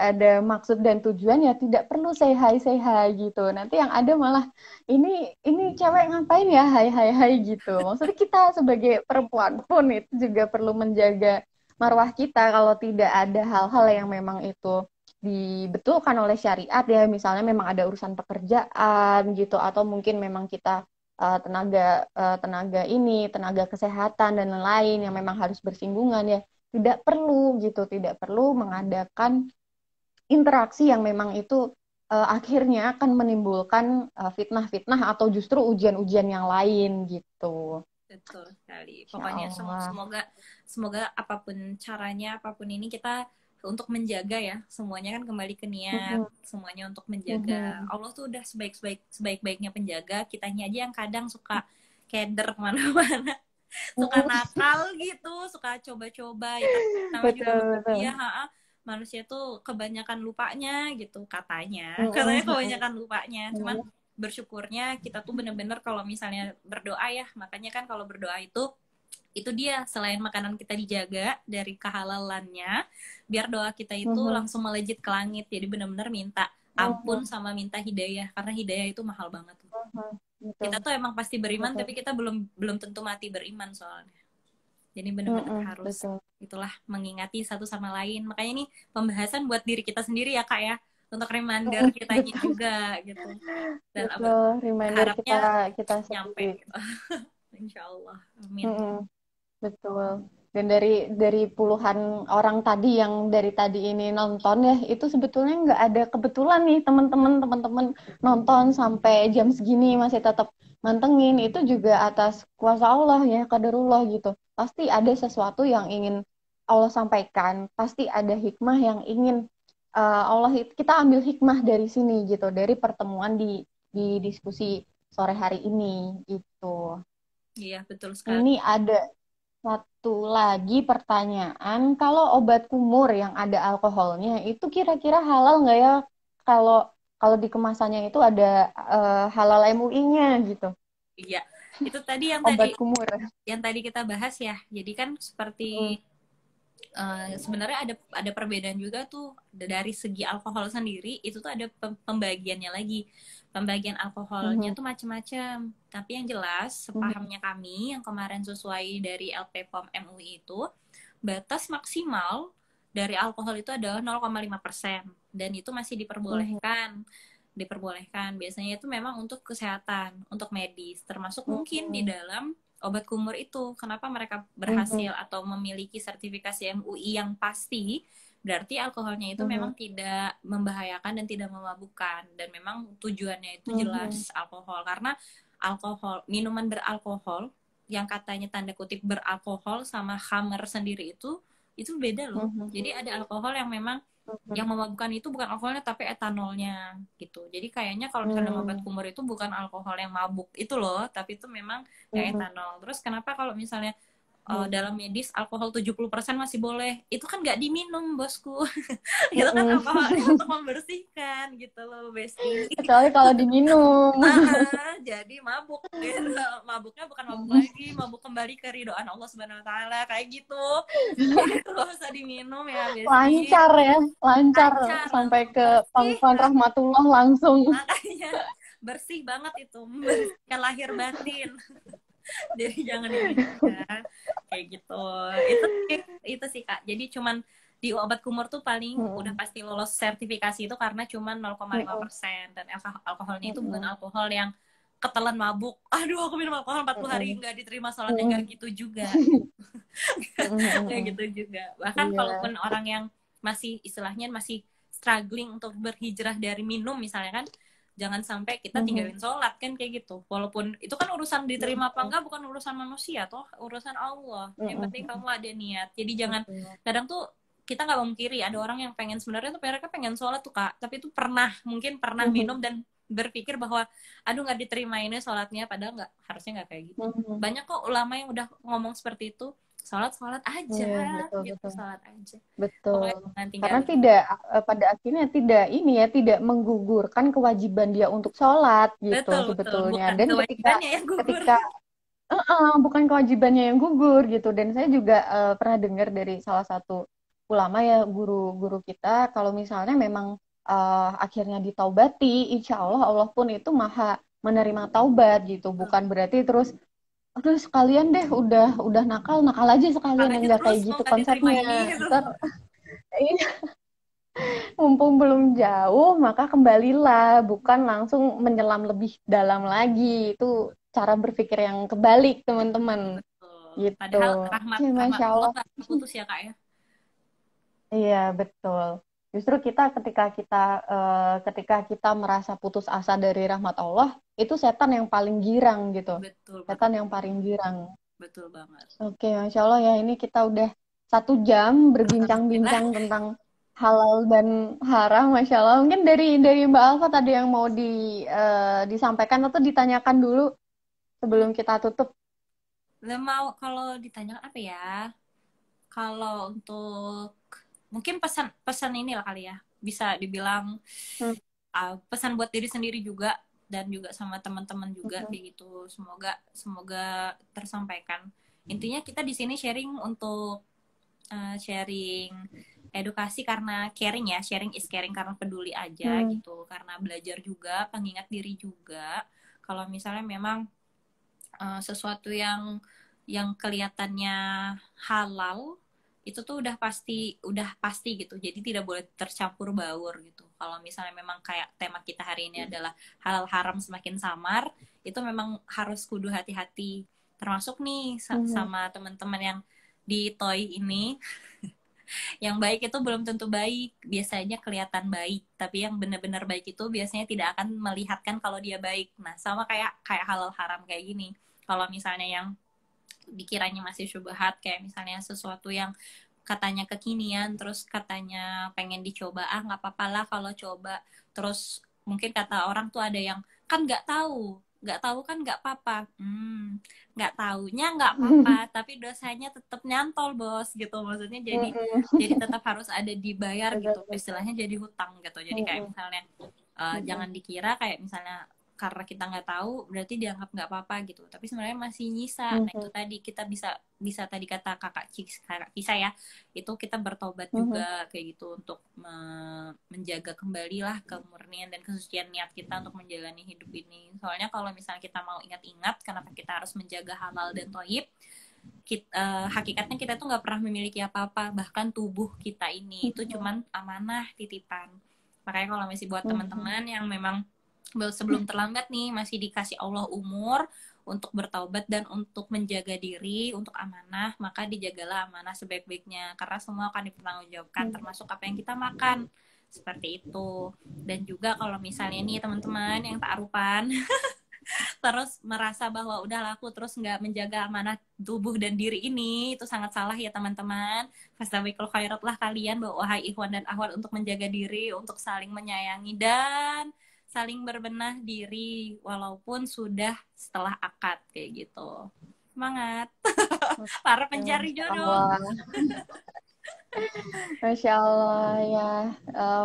ada maksud dan tujuan, ya tidak perlu say hi gitu. Nanti yang ada malah ini cewek ngapain ya hai gitu. Maksudnya kita sebagai perempuan pun itu juga perlu menjaga marwah kita kalau tidak ada hal-hal yang memang itu dibetulkan oleh syariat ya, misalnya memang ada urusan pekerjaan gitu, atau mungkin memang kita tenaga kesehatan dan lain-lain yang memang harus bersinggungan ya, tidak perlu gitu, tidak perlu mengadakan interaksi yang memang itu akhirnya akan menimbulkan fitnah-fitnah atau justru ujian-ujian yang lain gitu. Betul sekali. Insya Pokoknya Allah. semoga apapun caranya, apapun ini kita untuk menjaga ya. Semuanya kan kembali ke niat. Mhm, Semuanya untuk menjaga. mhm. Allah tuh udah sebaik-baiknya penjaga. Kitanya aja yang kadang suka keder kemana-mana. Suka nakal gitu. Suka coba-coba. Ya, kan namanya juga Betul, manusia. betul. Manusia tuh kebanyakan lupanya gitu. Katanya. Mhm, Katanya kebanyakan lupanya. Cuman mhm, bersyukurnya kita tuh bener-bener kalau misalnya berdoa ya, makanya kan kalau berdoa itu dia selain makanan kita dijaga dari kehalalannya, biar doa kita itu mhm, langsung melejit ke langit. Jadi bener-bener minta ampun mhm, sama minta hidayah, karena hidayah itu mahal banget. mhm. Betul, Kita tuh emang pasti beriman betul. tapi kita belum belum tentu mati beriman soalnya. Jadi bener-bener Mhm, harus betul. itulah mengingati satu sama lain. Makanya ini pembahasan buat diri kita sendiri ya Kak ya, untuk reminder Mhm, kitanya betul, juga gitu. Dan betul. Reminder kita berharapnya kita nyampe sendiri. gitu. Insya Allah. Amin. Mhm, betul. Dan dari puluhan orang tadi yang dari tadi ini nonton ya, itu sebetulnya nggak ada kebetulan nih teman-teman nonton sampai jam segini masih tetap mantengin. Itu juga atas kuasa Allah ya, qadarullah gitu. Pasti ada sesuatu yang ingin Allah sampaikan, pasti ada hikmah yang ingin kita ambil hikmah dari sini gitu, dari pertemuan di diskusi sore hari ini gitu. Iya, betul sekali. Ini ada satu lagi pertanyaan, kalau obat kumur yang ada alkoholnya itu kira-kira halal nggak ya? Kalau kalau di kemasannya itu ada halal MUI-nya gitu, Iya. Itu tadi obat kumur. yang tadi kita bahas ya. Jadi kan seperti Hmm. sebenarnya ada perbedaan juga tuh dari segi alkohol sendiri itu tuh ada pembagiannya lagi. Pembagian alkoholnya Mhm. tuh macam-macam. Tapi yang jelas Mhm. sepahamnya kami yang kemarin sesuai dari LP POM MUI itu batas maksimal dari alkohol itu adalah 0,5% dan itu masih Mhm. diperbolehkan biasanya itu memang untuk kesehatan, untuk medis, termasuk mungkin di Mhm. dalam obat kumur itu. Kenapa mereka Mhm. berhasil atau memiliki sertifikasi MUI yang pasti? Berarti alkoholnya itu Mhm. memang tidak membahayakan dan tidak memabukkan. Dan memang tujuannya itu Mhm. jelas alkohol. Karena minuman beralkohol yang katanya tanda kutip beralkohol sama khamer sendiri itu beda loh. Mhm. Jadi ada alkohol yang memang Mhm. yang memabukkan itu bukan alkoholnya tapi etanolnya gitu. Jadi kayaknya kalau misalnya obat Mhm. kumur itu bukan alkohol yang mabuk itu loh, tapi itu memang yang Mhm. etanol. Terus kenapa kalau misalnya Mhm. dalam medis alkohol 70% masih boleh? Itu kan nggak diminum, bosku. Itu kan Mhm. alkoholnya untuk membersihkan gitu loh, Besti. Kecuali kalau diminum. Jadi mabuk gitu. Mabuknya bukan mabuk lagi, mabuk kembali ke ridhoan Allah Subhanahu wa taala kayak gitu. Jadi nggak usah diminum ya, Besti. Lancar ya, lancar Lancar sampai langsung ke bersih pangkuan rahmatullah langsung. makanya bersih banget itu membersihkan lahir batin. Jadi jangan diminum ya kayak gitu. Itu sih Kak, jadi cuman di obat kumur tuh paling udah Mm-mm. pasti lolos sertifikasi itu karena cuman Mm-mm. 0,5% dan alkoholnya itu bukan Mm-mm. alkohol yang ketelan mabuk. Aduh, aku minum alkohol 40 hari Mm-mm. nggak diterima sholatnya, nggak Mm-mm. gitu juga. Nggak Mm-mm. gitu juga. Bahkan Iya. kalaupun orang yang masih istilahnya masih struggling untuk berhijrah dari minum misalnya kan, jangan sampai kita Mhm. tinggalin sholat kan kayak gitu. Walaupun itu kan urusan diterima apa Mhm. enggak bukan urusan manusia toh, urusan Allah. Yang penting Mm-mm. kamu ada niat. Jadi jangan, Betul. kadang tuh kita nggak memungkiri ada orang yang pengen sebenarnya tuh mereka pengen sholat tuh Kak, tapi itu mungkin pernah Mhm. minum dan berpikir bahwa aduh nggak diterima ini sholatnya, padahal nggak, harusnya nggak kayak gitu. Mhm. Banyak kok ulama yang udah ngomong seperti itu. sholat aja Iya, betul gitu, betul. sholat aja, Betul. pokoknya jangan Karena tinggalin. tidak pada akhirnya tidak ini ya, tidak menggugurkan kewajiban dia untuk sholat gitu Betul betul, sebetulnya. bukan Dan ketika kewajibannya yang gugur. ketika bukan kewajibannya yang gugur gitu. Dan saya juga pernah dengar dari salah satu ulama ya, guru-guru kita, kalau misalnya memang akhirnya ditaubati, insya Allah Allah pun itu maha menerima taubat gitu. Betul. Bukan berarti terus aduh sekalian deh udah nakal nakal aja Nakal sekalian, aja enggak terus kayak mau gitu nggak diterima konsepnya. ini gitu. Ntar mumpung belum jauh maka kembalilah, bukan langsung menyelam lebih dalam lagi. Itu cara berpikir yang kebalik teman-teman Betul. gitu. Padahal Oke, rahmat Masya Allah Allah. nggak pernah putus ya kak ya. Iya betul. Justru kita ketika kita merasa putus asa dari rahmat Allah, itu setan yang paling girang gitu. Betul Setan banget, yang paling girang. betul banget. Oke, Masya Allah ya, ini kita udah 1 jam Alhamdulillah. berbincang-bincang tentang halal dan haram, Masya Allah. Mungkin dari Mbak Alfa tadi yang mau disampaikan atau ditanyakan dulu sebelum kita tutup. Mau kalau ditanya apa ya? Kalau untuk mungkin pesan inilah kali ya. Bisa dibilang Hmm, pesan buat diri sendiri juga dan juga sama teman-teman juga hmm, kayak gitu. Semoga semoga tersampaikan. Intinya kita di sini sharing untuk sharing edukasi karena caring ya, sharing is caring karena peduli aja hmm, gitu, karena belajar juga, pengingat diri juga. Kalau misalnya memang sesuatu yang kelihatannya halal itu tuh udah pasti gitu, jadi tidak boleh tercampur baur gitu. Kalau misalnya memang kayak tema kita hari ini adalah halal haram semakin samar, itu memang harus kudu hati-hati, termasuk nih hmm, sama teman-teman yang di toy ini. Yang baik itu belum tentu baik, biasanya kelihatan baik, tapi yang benar-benar baik itu biasanya tidak akan melihatkan kalau dia baik. Nah, sama kayak kayak halal haram kayak gini. Kalau misalnya yang dikiranya masih syubhat, kayak misalnya sesuatu yang katanya kekinian, terus katanya pengen dicoba, nggak apa-apa lah kalau coba. Terus mungkin kata orang tuh ada yang kan nggak tahu kan nggak apa-apa. Nggak taunya nggak apa-apa, hmm. tapi dosanya tetap nyantol bos gitu. Maksudnya Mm-mm. jadi tetap harus ada dibayar Betul, gitu, betul. istilahnya jadi hutang gitu. Jadi kayak Mm-mm. misalnya Mm-mm. jangan dikira kayak misalnya karena kita nggak tahu berarti dianggap nggak apa-apa gitu, tapi sebenarnya masih nyisa. Nah itu Mhm. tadi kita bisa bisa tadi kata kakak Kisa ya, itu kita bertobat Mhm. juga kayak gitu untuk menjaga kembali lah kemurnian dan kesucian niat kita untuk menjalani hidup ini. Soalnya kalau misalnya kita mau ingat-ingat kenapa kita harus menjaga halal dan toyib, hakikatnya kita tuh nggak pernah memiliki apa-apa, bahkan tubuh kita ini itu Mhm. cuman amanah titipan. Makanya kalau masih buat Mhm. teman-teman yang memang sebelum terlambat nih, masih dikasih Allah umur untuk bertaubat dan untuk menjaga diri untuk amanah, maka dijagalah amanah sebaik-baiknya, karena semua akan dipertanggungjawabkan, Mhm. termasuk apa yang kita makan, seperti itu. Dan juga kalau misalnya nih teman-teman yang ta'arufan terus merasa bahwa udah laku terus nggak menjaga amanah tubuh dan diri ini, itu sangat salah ya teman-teman. Fastabiqul khairat lah kalian, bahwa wahai ikhwan dan akhwat, untuk menjaga diri, untuk saling menyayangi dan saling berbenah diri walaupun sudah setelah akad kayak gitu. Semangat para Ya, pencari Masya jodoh. Allah. Masya Allah ya.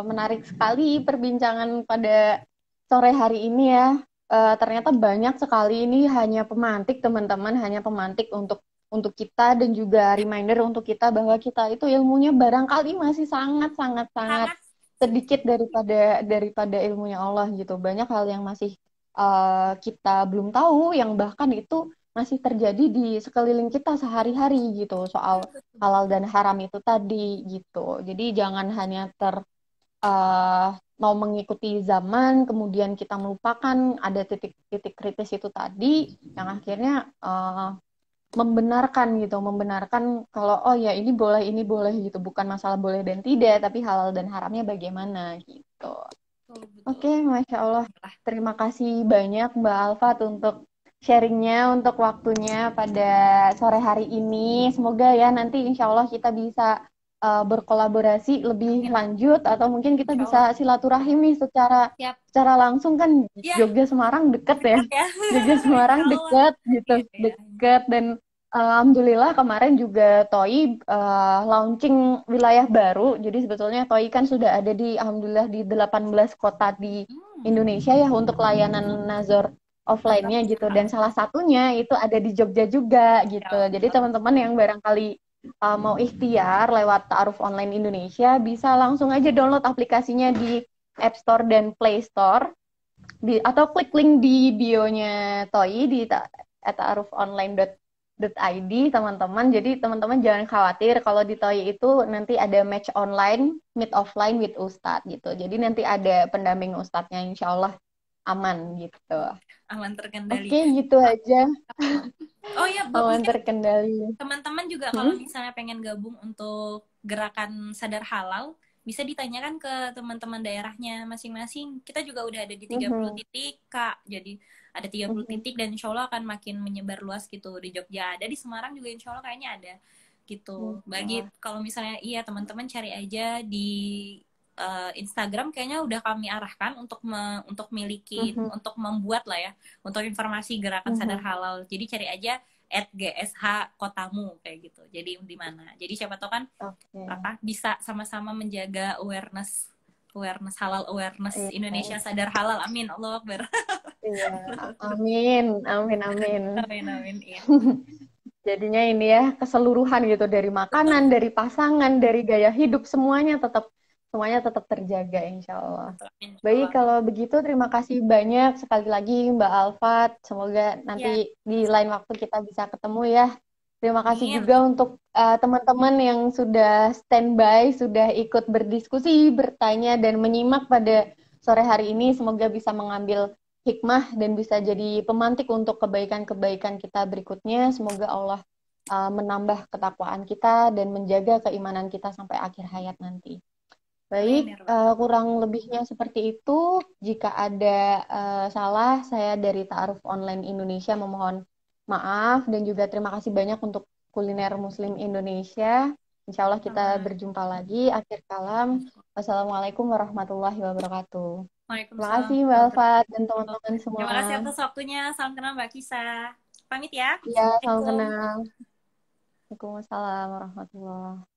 Menarik sekali perbincangan pada sore hari ini ya. Ternyata banyak sekali, ini hanya pemantik teman-teman, hanya pemantik untuk kita dan juga reminder untuk kita bahwa kita itu ilmunya barangkali masih sangat sangat sangat Sangat sedikit daripada ilmunya Allah gitu. Banyak hal yang masih kita belum tahu, yang bahkan itu masih terjadi di sekeliling kita sehari-hari gitu, soal halal dan haram itu tadi gitu. Jadi jangan hanya eh, mau mengikuti zaman, kemudian kita melupakan ada titik-titik kritis itu tadi, yang akhirnya membenarkan kalau oh ya ini boleh gitu, bukan masalah boleh dan tidak, tapi halal dan haramnya bagaimana gitu. betul, Oke, betul. Masya Allah. Terima kasih banyak Mbak Alfat untuk sharingnya, untuk waktunya pada sore hari ini. Semoga ya nanti insya Allah kita bisa berkolaborasi lebih Amin. lanjut, atau mungkin kita Insya bisa Allah. silaturahim nih secara Siap. secara langsung kan. Ya, Jogja Semarang deket ya. dekat ya. Jogja Semarang Insya Allah. deket gitu, Iya, iya. deket. Dan Alhamdulillah kemarin juga TOI launching wilayah baru. Jadi sebetulnya TOI kan sudah ada di alhamdulillah di 18 kota di Hmm, Indonesia ya untuk layanan Nazor mantap. offline-nya gitu. Dan salah satunya itu ada di Jogja juga Ya gitu. Jadi Allah. teman-teman yang barangkali mau ikhtiar lewat Ta'aruf Online Indonesia bisa langsung aja download aplikasinya di App Store dan Play Store atau klik link di bio-nya TOI di ta'arufonline.id teman-teman. Jadi teman-teman jangan khawatir kalau di TOI itu nanti ada match online, meet offline with Ustadz gitu. Jadi nanti ada pendamping Ustadznya insya Allah aman gitu. Aman terkendali. Oke, gitu aja. Oh ya, Aman mungkin terkendali. teman-teman juga kalau Hmm? misalnya pengen gabung untuk gerakan sadar halal, bisa ditanyakan ke teman-teman daerahnya masing-masing. Kita juga udah ada di 30 Mhm. titik, Kak. Jadi ada 30 Mhm. titik dan insya Allah akan makin menyebar luas gitu. Di Jogja ada, di Semarang juga insya Allah kayaknya ada gitu. Bagi Insyaallah. kalau misalnya iya teman-teman cari aja di Instagram kayaknya udah kami arahkan untuk miliki Mhm. untuk membuat lah ya untuk informasi gerakan sadar Mhm. halal. Jadi cari aja @gsh kotamu kayak gitu. Jadi di mana? Jadi siapa tahu kan Oke. apa bisa sama-sama menjaga awareness awareness halal awareness Indonesia Iya. sadar halal. Amin. Allah Akbar. Iya. Amin. Amin. Amin. Amin amin. Iya. Jadinya ini ya keseluruhan gitu dari Betul. makanan, dari pasangan, dari gaya hidup semuanya tetap terjaga insya Allah. Betul. Insya Baik Allah. Amin. kalau begitu terima kasih banyak sekali lagi Mbak Alfat. Semoga nanti Ya, di lain waktu kita bisa ketemu ya. Terima kasih amin. juga untuk teman-teman yang sudah standby, sudah ikut berdiskusi, bertanya dan menyimak pada sore hari ini. Semoga bisa mengambil hikmah dan bisa jadi pemantik untuk kebaikan-kebaikan kita berikutnya. Semoga Allah menambah ketakwaan kita dan menjaga keimanan kita sampai akhir hayat nanti. Amin ya Baik, Rabbal. kurang lebihnya seperti itu. Jika ada salah, saya dari Ta'aruf Online Indonesia memohon maaf dan juga terima kasih banyak untuk kuliner Muslim Indonesia. Insya Allah kita Sama. berjumpa lagi. Akhir kalam, wassalamualaikum warahmatullahi wabarakatuh. Terima Waalaikumsalam kasih Mbak warahmatullahi Alfat dan wabarakatuh. teman-teman semua. Terima kasih atas waktunya. Salam kenal Mbak Kisa. Pamit ya. Ya, salam Assalamualaikum. kenal. Waalaikumsalam warahmatullahi wabarakatuh.